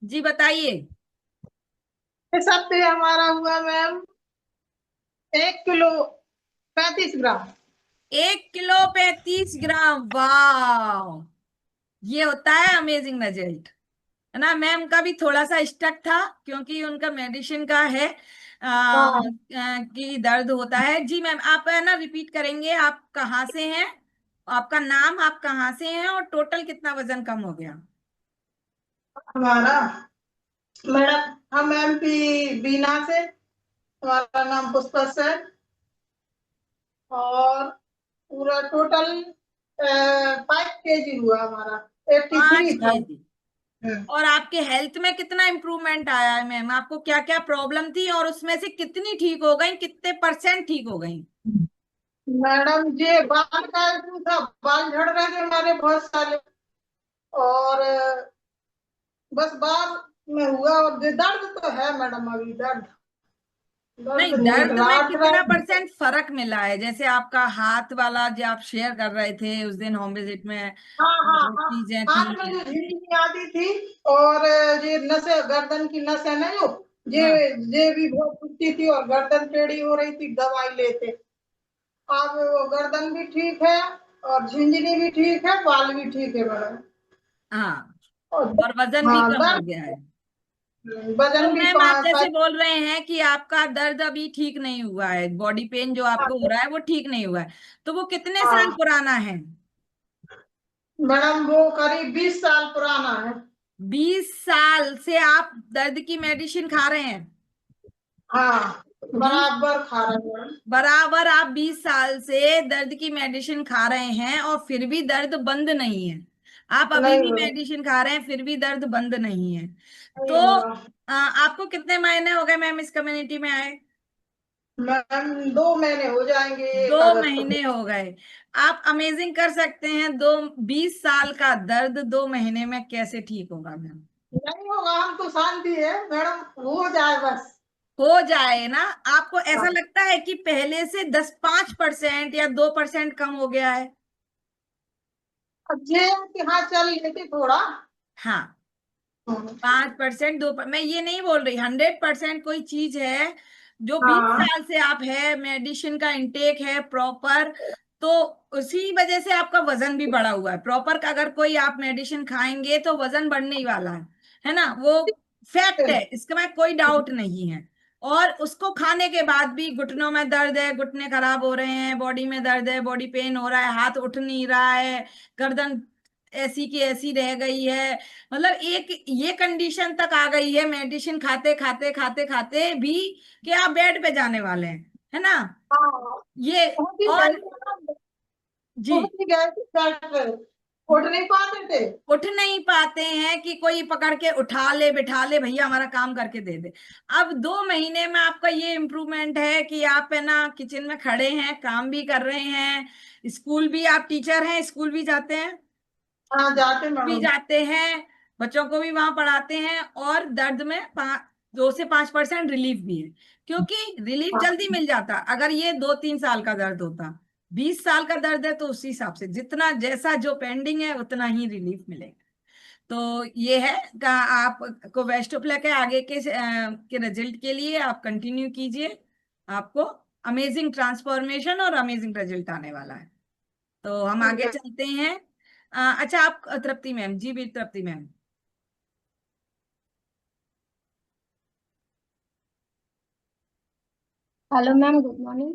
जी, बताइए। इस हफ्ते हमारा हुआ मैम 1 किलो 35 ग्राम। 1 किलो 35 ग्राम, वाह, ये होता है अमेजिंग रिजल्ट, है ना। मैम का भी थोड़ा सा स्टक था क्योंकि उनका मेडिसिन का है कि दर्द होता है। जी मैम आप है ना रिपीट करेंगे, आप कहाँ से हैं, आपका नाम, आप कहाँ से हैं और टोटल कितना वजन कम हो गया? हमारा मैडम, हम MP बीना से, हमारा नाम पुष्पा सर, और पूरा टोटल 5 kg हुआ हमारा, 83 था। 5 kg। और आपके हेल्थ में कितना इम्प्रूवमेंट आया है मैम? आपको क्या क्या प्रॉब्लम थी और उसमें से कितनी ठीक हो गई, कितने % ठीक हो गई? मैडम ये बाल का इशू था, बाल झड़ रहे थे हमारे बहुत सारे, और बस बाल में हुआ, और दर्द तो है मैडम, अभी दर्द नहीं, दर्द दर्द में रात कितना रात। % फर्क मिला है? जैसे आपका हाथ वाला जो आप शेयर कर रहे थे उस दिन होम विजिट में, हाँ हाँ वो हाँ, चीजें हाथ में थी। जो झिल्ली आती थी, और ये नसें, गर्दन की नस है ना, हाँ ये भी बहुत दुखती थी, और गर्दन टेढ़ी हो रही थी, दवाई लेते। अब वो गर्दन भी ठीक है, और झिंझनी भी ठीक है, बाल भी ठीक है मैडम। हाँ, और और वजन भी हाँ, कम हो गया है। तो वजन भी मैम आप जैसे बोल रहे हैं कि आपका दर्द अभी ठीक नहीं हुआ है, बॉडी पेन जो आपको हो रहा है वो ठीक नहीं हुआ है, तो वो कितने साल हाँ पुराना है? मैडम, वो करीब 20 साल पुराना है। 20 साल से आप दर्द की मेडिसिन खा रहे हैं? हाँ, बराबर खा रहे हैं। बराबर आप 20 साल से दर्द की मेडिसिन खा रहे हैं और फिर भी दर्द बंद नहीं है। आप अभी नहीं भी हुआ, मेडिसिन खा रहे हैं फिर भी दर्द बंद नहीं है। नहीं तो हुआ आपको कितने महीने हो गए मैम इस कम्युनिटी में आए? मैम, 2 महीने हो जाएंगे 2 1 अगस्त महीने को। हो गए। आप अमेजिंग कर सकते हैं, 20 साल का दर्द 2 महीने में कैसे ठीक होगा मैम? नहीं होगा, हम तो शांति है मैडम, हो जाए बस। हो जाए ना। आपको ऐसा हाँ, लगता है कि पहले से 5% या 2% कम हो गया है? अब ये है कि हाँ चल लेते थोड़ा। हाँ, हाँ 5% मैं ये नहीं बोल रही 100% कोई चीज है जो 20 हाँ, साल से आप है, मेडिसिन का इंटेक है प्रॉपर, तो उसी वजह से आपका वजन भी बढ़ा हुआ है प्रॉपर। अगर कोई आप मेडिसिन खाएंगे तो वजन बढ़ने ही वाला है ना, वो फैक्ट है, इसका में कोई डाउट नहीं है। और उसको खाने के बाद भी घुटनों में दर्द है, घुटने खराब हो रहे हैं, बॉडी में दर्द है, बॉडी पेन हो रहा है, हाथ उठ नहीं रहा है, गर्दन ऐसी की ऐसी रह गई है, मतलब एक ये कंडीशन तक आ गई है मेडिसिन खाते खाते खाते खाते भी कि आप बेड पे जाने वाले हैं, है ना। हाँ, ये बहुत ही और गैस जी बहुत ही गैस चल रहे, उठ नहीं पाते थे। उठ नहीं पाते हैं कि कोई पकड़ के उठा ले बिठा ले, भैया हमारा काम करके दे दे। अब 2 महीने में आपका ये इम्प्रूवमेंट है कि आप है ना किचन में खड़े हैं, काम भी कर रहे हैं, स्कूल भी, आप टीचर हैं, स्कूल भी जाते हैं, हाँ, जाते भी मैडम। जाते हैं, बच्चों को भी वहां पढ़ाते हैं, और दर्द में 2 से 5% रिलीफ भी है, क्योंकि रिलीफ हाँ, जल्दी मिल जाता। अगर ये 2-3 साल का दर्द होता, 20 साल का दर्द है, तो उसी हिसाब से जितना जैसा जो पेंडिंग है उतना ही रिलीफ मिलेगा। तो ये है का आपको बेस्ट ऑफ लक है आगे के रिजल्ट के लिए। आप कंटिन्यू कीजिए, आपको अमेजिंग ट्रांसफॉर्मेशन और अमेजिंग रिजल्ट आने वाला है। तो हम ठीक आगे है। चलते हैं। अच्छा, आप तृप्ति मैम, जी भी Tripti ma'am. Hello ma'am, good morning.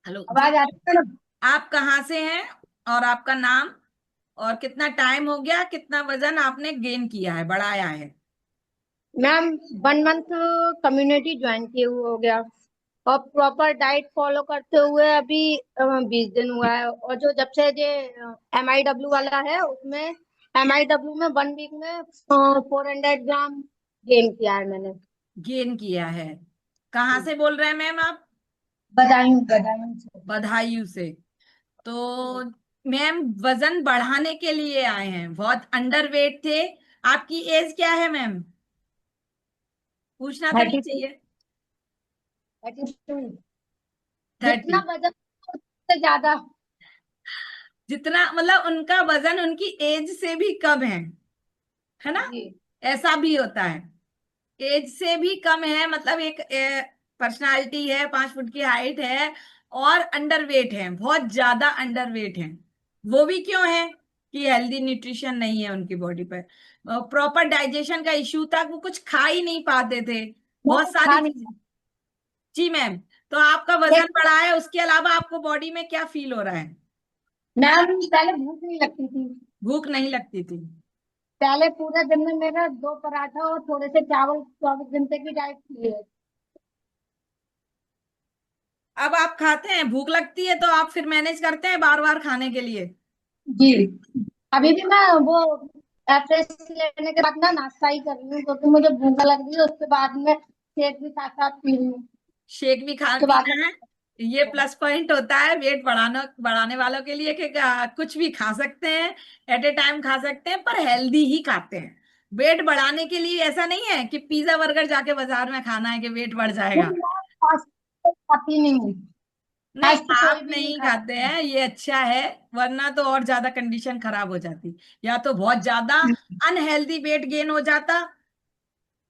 Hello जी, आवाज आ रही है मैडम? आप कहाँ से हैं और आपका नाम, और कितना टाइम हो गया, कितना वजन आपने गेन किया है, बढ़ाया है? मैम 1 मंथ कम्युनिटी ज्वाइन किए हुए हो गया, और प्रॉपर डाइट फॉलो करते हुए अभी 20 दिन हुआ है। और जो जब से ये MIW वाला है, उसमें MIW में 1 वीक में 400 ग्राम गेन किया है मैंने। गेन किया है। कहाँ से बोल रहे हैं मैम आप? बदायूं बदायूं से। बदायूं से। तो मैम वजन बढ़ाने के लिए आए हैं, बहुत अंडर वेट थे। आपकी एज क्या है मैम? पूछना तो नहीं 32। चाहिए। 32। 30। जितना वजन उससे ज्यादा। जितना मतलब उनका वजन उनकी एज से भी कम है ना। जी। ऐसा भी होता है, एज से भी कम है, मतलब एक पर्सनालिटी है, 5 फुट की हाइट है, और अंडर वेट है, बहुत ज्यादा अंडर वेट है। वो भी क्यों है कि हेल्दी न्यूट्रिशन नहीं है उनकी बॉडी पर, प्रॉपर डाइजेशन का इश्यू था, वो कुछ खा ही नहीं पाते थे, वो बहुत सारी खा नहीं चीजें। जी मैम, तो आपका वजन सकते। बढ़ा है, उसके अलावा आपको बॉडी में क्या फील हो रहा है? मैम पहले भूख नहीं लगती थी। भूख नहीं लगती थी? पहले पूरे दिन में मेरा 2 पराठा और थोड़े से चावल 24 घंटे की डाइट थी है। अब आप खाते हैं, भूख लगती है तो आप फिर मैनेज करते हैं बार बार खाने के लिए? जी। अभी भी मैं वो एफएस लेने के बाद ना नाश्ता ही कर रही हूँ, क्योंकि मुझे भूख लग रही है। उसके बाद में शेक भी साथ साथ पी रही हूँ। शेक भी खा उसके बाद पीना है। ये प्लस पॉइंट होता है वेट बढ़ाने वालों के लिए कि कुछ भी खा सकते हैं, एट ए टाइम खा सकते हैं, पर हेल्दी ही खाते हैं। वेट बढ़ाने के लिए ऐसा नहीं है कि पिज्जा बर्गर जाके बाजार में खाना है कि वेट बढ़ जाएगा। मैं फास्ट फूड खाती नहीं हूँ। नहीं, फास्ट कोई आप भी नहीं नहीं खाते खाती। हैं, ये अच्छा है, वरना तो और ज्यादा कंडीशन खराब हो जाती, या तो बहुत ज्यादा अनहेल्दी वेट गेन हो जाता,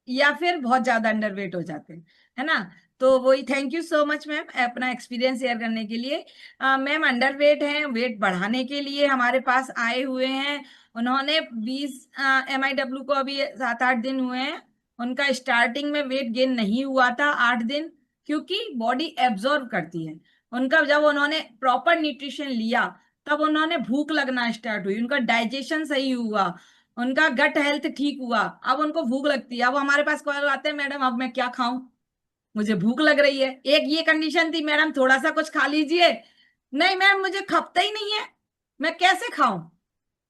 या फिर बहुत ज्यादा अंडरवेट हो जाते हैं, है ना। तो वही, thank you so much ma'am अपना एक्सपीरियंस शेयर करने के लिए। मैम अंडरवेट हैं, वेट बढ़ाने के लिए हमारे पास आए हुए हैं। उन्होंने 20 MIW को अभी 7-8 दिन हुए हैं। उनका स्टार्टिंग में वेट गेन नहीं हुआ था 8 दिन, क्योंकि बॉडी एब्जॉर्ब करती है। उनका जब उन्होंने प्रॉपर न्यूट्रिशन लिया, तब उन्होंने भूख लगना स्टार्ट हुई, उनका डाइजेशन सही हुआ, उनका गट हेल्थ ठीक हुआ, अब उनको भूख लगती है। अब हमारे पास कॉल आते हैं, मैडम अब मैं क्या खाऊं, मुझे भूख लग रही है। एक ये कंडीशन थी, मैडम थोड़ा सा कुछ खा लीजिए, नहीं मैम मुझे खपता ही नहीं है, मैं कैसे खाऊं।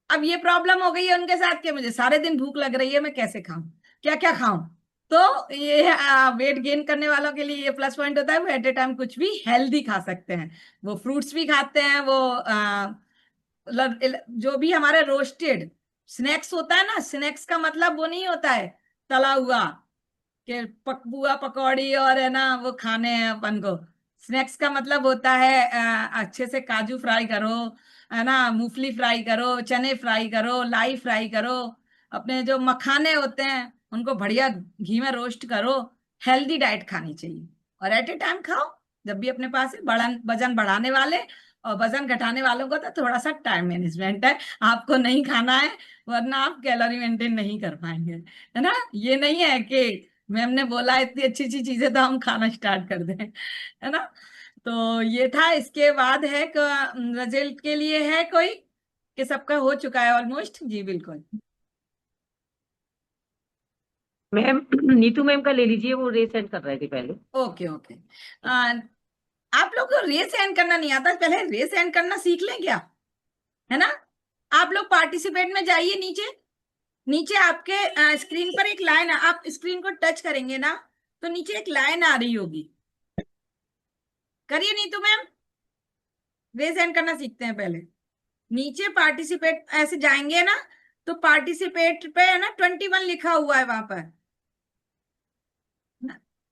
अब ये प्रॉब्लम हो गई है उनके साथ कि मुझे सारे दिन भूख लग रही है, मैं कैसे खाऊं, क्या क्या खाऊं। तो ये वेट गेन करने वालों के लिए ये प्लस पॉइंट होता है, वो एट ए टाइम कुछ भी हेल्दी खा सकते हैं। वो फ्रूट्स भी खाते हैं, वो जो भी हमारे रोस्टेड स्नैक्स होता है ना, स्नैक्स का मतलब वो नहीं होता है तला हुआ कि पकबुआ पकौड़ी और है ना वो खाने हैं अपन को। स्नैक्स का मतलब होता है अच्छे से काजू फ्राई करो, है ना, मूंगफली फ्राई करो, चने फ्राई करो, लाई फ्राई करो, अपने जो मखाने होते हैं उनको बढ़िया घी में रोस्ट करो। हेल्दी डाइट खानी चाहिए, और एट ए टाइम खाओ जब भी अपने पास है, वजन बढ़ाने वाले और वजन घटाने वालों को तो थोड़ा सा टाइम मैनेजमेंट है, आपको नहीं खाना है वरना आप कैलोरी मेंटेन नहीं कर पाएंगे, है ना। ये नहीं है कि मैम ने बोला इतनी अच्छी अच्छी चीजें तो हम खाना स्टार्ट कर दें, है ना। तो ये था। इसके बाद है रिजल्ट के लिए है कोई कि सबका हो चुका है ऑलमोस्ट? जी बिल्कुल। मैम नीतू मैम का ले लीजिए, वो रेस एंड कर रहे थे पहले। Okay okay. आप लोग को रेस एंड करना नहीं आता, पहले रेस एंड करना सीख लें क्या, है ना। आप लोग पार्टिसिपेट में जाइए, नीचे नीचे आपके स्क्रीन पर एक लाइन, आप स्क्रीन को टच करेंगे ना तो नीचे एक लाइन आ रही होगी, करिए नीतू मैम। रेस एंड करना सीखते हैं पहले। नीचे पार्टिसिपेट ऐसे जाएंगे ना तो पार्टिसिपेट पे है ना 21 लिखा हुआ है वहां पर।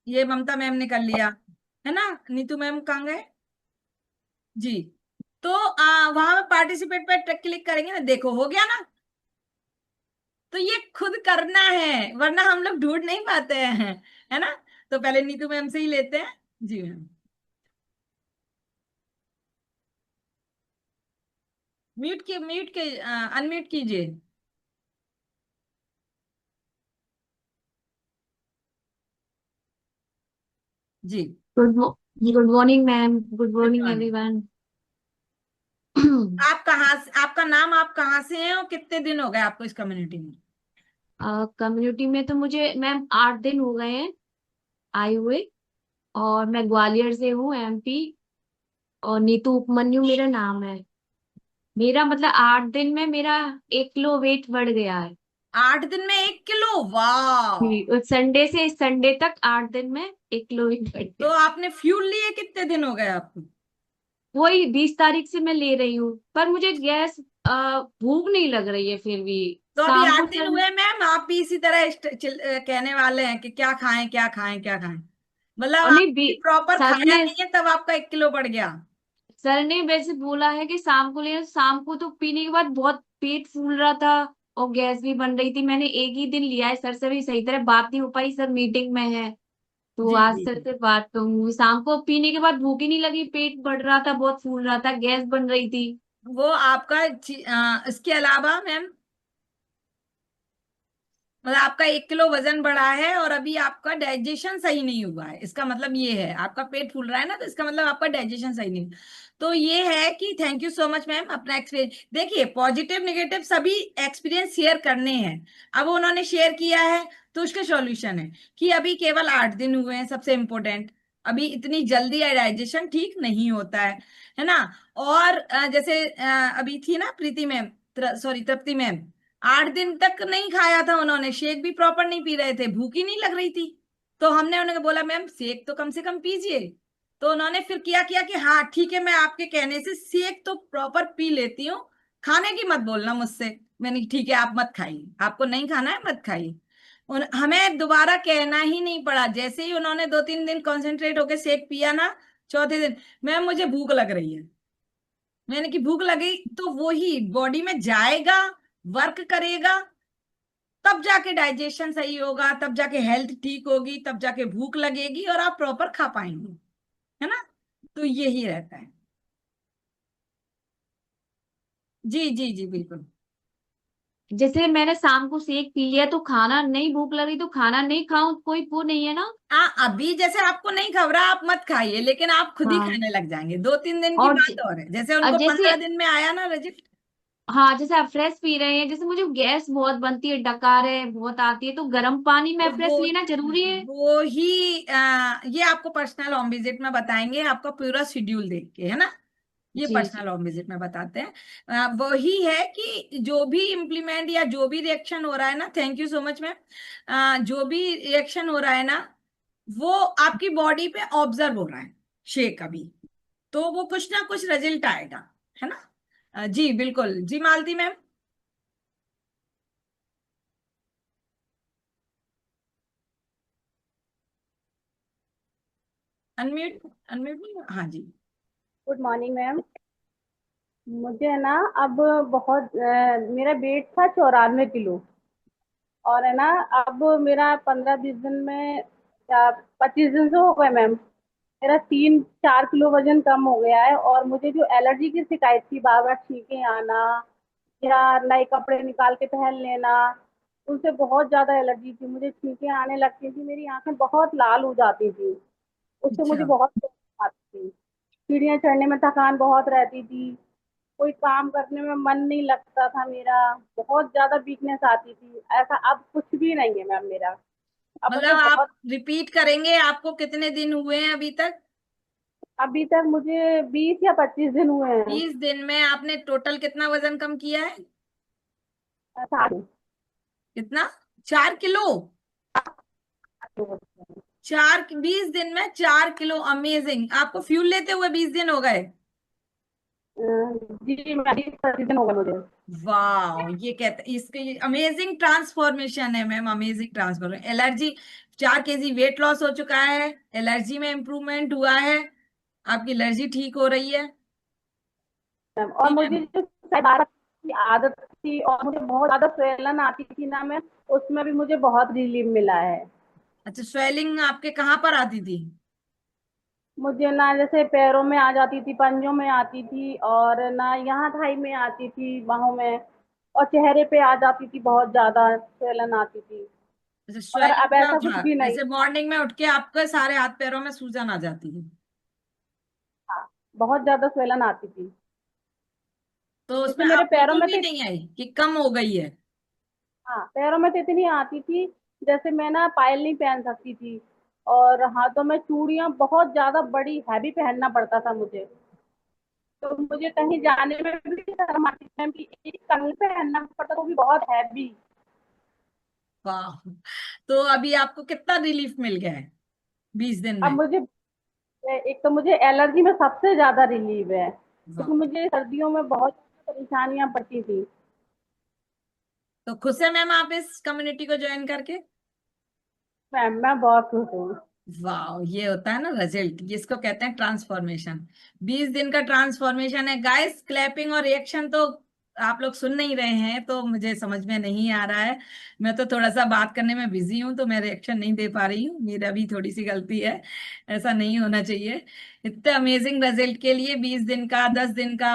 ये ममता मैम ने कर लिया, है ना। नीतू मैम कहाँ गए जी। तो वहां पे पार्टिसिपेट पे क्लिक करेंगे ना, देखो हो गया ना। तो ये खुद करना है वरना हम लोग ढूंढ नहीं पाते हैं, है ना। तो पहले नीतू मैम से ही लेते हैं। जी मैम, म्यूट के अनम्यूट कीजिए। जी good morning ma'am, good good morning morning. Everyone. आप कहाँ से, आपका नाम, आप कहाँ से हैं और कितने दिन हो गए आपको इस कम्युनिटी में? कम्युनिटी में तो मुझे मैम 8 दिन हो गए हैं आए हुए, और मैं ग्वालियर से हूँ, एमपी। और नीतू उपमन्यु मेरा नाम है। मेरा मतलब 8 दिन में मेरा 1 किलो वेट बढ़ गया है। 8 दिन में 1 किलो, वाह। संडे से संडे तक 8 दिन में 1 किलो वेट बढ़ तो गया। आपने फ्यूल लिए कितने दिन हो गए आपको? वही 20 तारीख से मैं ले रही हूँ, पर मुझे गैस भूख नहीं लग रही है फिर भी। तो अभी शाम को 8 दिन हुए मैम, आप भी इसी तरह कहने वाले हैं कि क्या खाएं क्या खाएं क्या खाएं, मतलब और नहीं आपने प्रॉपर सर खाया ने नहीं है तब आपका 1 किलो बढ़ गया। सर ने वैसे बोला है कि शाम को ले, शाम को तो पीने के बाद बहुत पेट फूल रहा था और गैस भी बन रही थी। मैंने एक ही दिन लिया है, सर से भी सही तरह बात नहीं हो पाई, सर मीटिंग में है। तो जी आज जी सर जी। से बात करूंगी। शाम को पीने के बाद भूख ही नहीं लगी, पेट बढ़ रहा था, बहुत फूल रहा था, गैस बन रही थी। वो आपका इसके अलावा मैम, मतलब आपका 1 किलो वजन बढ़ा है और अभी आपका डाइजेशन सही नहीं हुआ है, इसका मतलब ये है आपका पेट फूल रहा है ना, तो इसका मतलब आपका डाइजेशन सही नहीं। तो ये है कि thank you so much ma'am, अपना एक्सपीरियंस देखिए, पॉजिटिव नेगेटिव सभी एक्सपीरियंस शेयर करने हैं। अब उन्होंने शेयर किया है तो उसके सॉल्यूशन है कि अभी केवल 8 दिन हुए हैं, सबसे इम्पोर्टेंट। अभी इतनी जल्दी डाइजेशन ठीक नहीं होता है ना। और जैसे अभी थी ना प्रीति मैम, सॉरी तृप्ति मैम, 8 दिन तक नहीं खाया था उन्होंने, शेक भी प्रॉपर नहीं पी रहे थे, भूख ही नहीं लग रही थी। तो हमने उन्हें बोला मैम शेक तो कम से कम पीजिए। तो उन्होंने फिर किया कि हाँ ठीक है, मैं आपके कहने से शेक तो प्रॉपर पी लेती हूँ, खाने की मत बोलना मुझसे। मैंने कहा, ठीक है आप मत खाइए, आपको नहीं खाना है मत खाइए। हमें दोबारा कहना ही नहीं पड़ा, जैसे ही उन्होंने 2-3 दिन कॉन्सेंट्रेट होके शेक पिया ना, चौथे दिन मैम मुझे भूख लग रही है। मैंने की भूख लगी तो वो ही बॉडी में जाएगा, वर्क करेगा, तब जाके डाइजेशन सही होगा, तब जाके हेल्थ ठीक होगी, तब जाके भूख लगेगी और आप प्रॉपर खा पाएंगे, है ना। तो यही रहता है। जी जी जी बिल्कुल। जैसे मैंने शाम को शेक पी लिया तो खाना नहीं, भूख लगी तो खाना नहीं खाऊं, कोई वो नहीं है ना। अभी जैसे आपको नहीं खबरा आप मत खाइए, लेकिन आप खुद ही हाँ। खाने लग जाएंगे, 2-3 दिन की और बात और है, जैसे उनको जैसे 15 दिन में आया ना रिजल्ट। हाँ, जैसे आप फ्रेश पी रहे हैं, जैसे मुझे गैस बहुत बनती है, डकार है बहुत आती है, तो गर्म पानी में तो फ्रेश लेना जरूरी है। वो ही ये आपको पर्सनल होम विजिट में बताएंगे, आपका पूरा शेड्यूल देख के, है ना। ये जी जी। पर्सनल होम विजिट में बताते हैं। वही है कि जो भी इम्प्लीमेंट या जो भी रिएक्शन हो रहा है ना, thank you so much ma'am, जो भी रिएक्शन हो रहा है ना वो आपकी बॉडी पे ऑब्जर्व हो रहा है शेक अभी, तो वो कुछ ना कुछ रिजल्ट आएगा, है ना। जी बिल्कुल जी मालती मैम। अनम्यूट, अनम्यूट, हाँ जी। Good morning ma'am. मुझे है ना अब बहुत मेरा वेट था 94 किलो, और है ना अब मेरा 15-20 दिन में 25 दिन से हो गए मैम। मेरा 3-4 किलो वजन कम हो गया है। और मुझे जो एलर्जी की शिकायत थी, बार बार छींके आना या नए कपड़े निकाल के पहन लेना, उनसे बहुत ज्यादा एलर्जी थी। मुझे छींके आने लगती थी, मेरी आंखें बहुत लाल हो जाती थी, उससे मुझे अच्छा, बहुत प्रॉब्लम आती थी। सीढ़ियाँ चढ़ने में थकान बहुत रहती थी, कोई काम करने में मन नहीं लगता था मेरा, बहुत ज्यादा वीकनेस आती थी। ऐसा अब कुछ भी नहीं है मैम मेरा। अब मुझे मतलब आप बहुत, रिपीट करेंगे, आपको कितने दिन हुए हैं अभी तक? अभी तक मुझे 20 या 25 दिन हुए हैं। 20 दिन में आपने टोटल कितना वजन कम किया है? ऐसा कितना? 4 किलो? 20 दिन में 4 किलो, अमेजिंग। आपको फ्यूल लेते हुए 20 दिन हो गए? जी मैं 20-25 दिन हो गए मुझे। वाह, ये कहते इसके अमेजिंग ट्रांसफॉर्मेशन है ma'am, amazing transformation. Allergy, 4 KG weight loss हो चुका है, एलर्जी में इम्प्रूवमेंट हुआ है, आपकी एलर्जी ठीक हो रही है। मैम और जी मुझे मैम। जो शरारत की आदत थी और मुझे बहुत ज्यादा स्वेलन आती थी ना मैम, उसमें भी मुझे बहुत रिलीफ मिला है। अच्छा, स्वेलिंग आपके कहाँ पर आती थी? मुझे ना जैसे पैरों में आ जाती थी, पंजों में आती थी, और ना यहाँ थाई में आती थी, बाहों में, और चेहरे पे आ जाती थी, बहुत ज्यादा स्वेलन आती थी। अच्छा, मगर स्वेलिंग अब क्या ऐसा कुछ था? भी नहीं। जैसे मॉर्निंग में उठ के आपके सारे हाथ पैरों में सूजन आ जाती है? हाँ, बहुत ज्यादा स्वेलन आती थी। तो उसमें जैसे मेरे अब पैरों बिल्कुल में भी तो, नहीं आई कि कम हो गई है? हाँ पैरों में तो इतनी आती थी, जैसे मैं ना पायल नहीं पहन सकती थी, और हाथों में चूड़ियां बहुत ज्यादा बड़ी हैवी पहनना पड़ता था मुझे। तो मुझे कहीं जाने में भी शर्म आती थी कि एक कंगन पहनना पड़ता, वो भी बहुत हैवी। वाह, तो अभी आपको कितना रिलीफ मिल गया है 20 दिन अब में? मुझे, एक तो मुझे एलर्जी में सबसे ज्यादा रिलीफ है, वाह, क्योंकि मुझे सर्दियों में बहुत परेशानियां पड़ती थी। तो खुश है मैम आप इस कम्युनिटी को ज्वाइन करके? मैम मैं बहुत खुश हूँ। वाह, ये होता है ना रिजल्ट, जिसको कहते हैं ट्रांसफॉर्मेशन। 20 दिन का ट्रांसफॉर्मेशन है गाइस। क्लैपिंग और रिएक्शन तो आप लोग सुन नहीं रहे हैं, तो मुझे समझ में नहीं आ रहा है। मैं तो थोड़ा सा बात करने में बिजी हूँ, तो मैं रिएक्शन नहीं दे पा रही हूँ, मेरा भी थोड़ी सी गलती है। ऐसा नहीं होना चाहिए। इतने अमेजिंग रिजल्ट के लिए 20 दिन का, 10 दिन का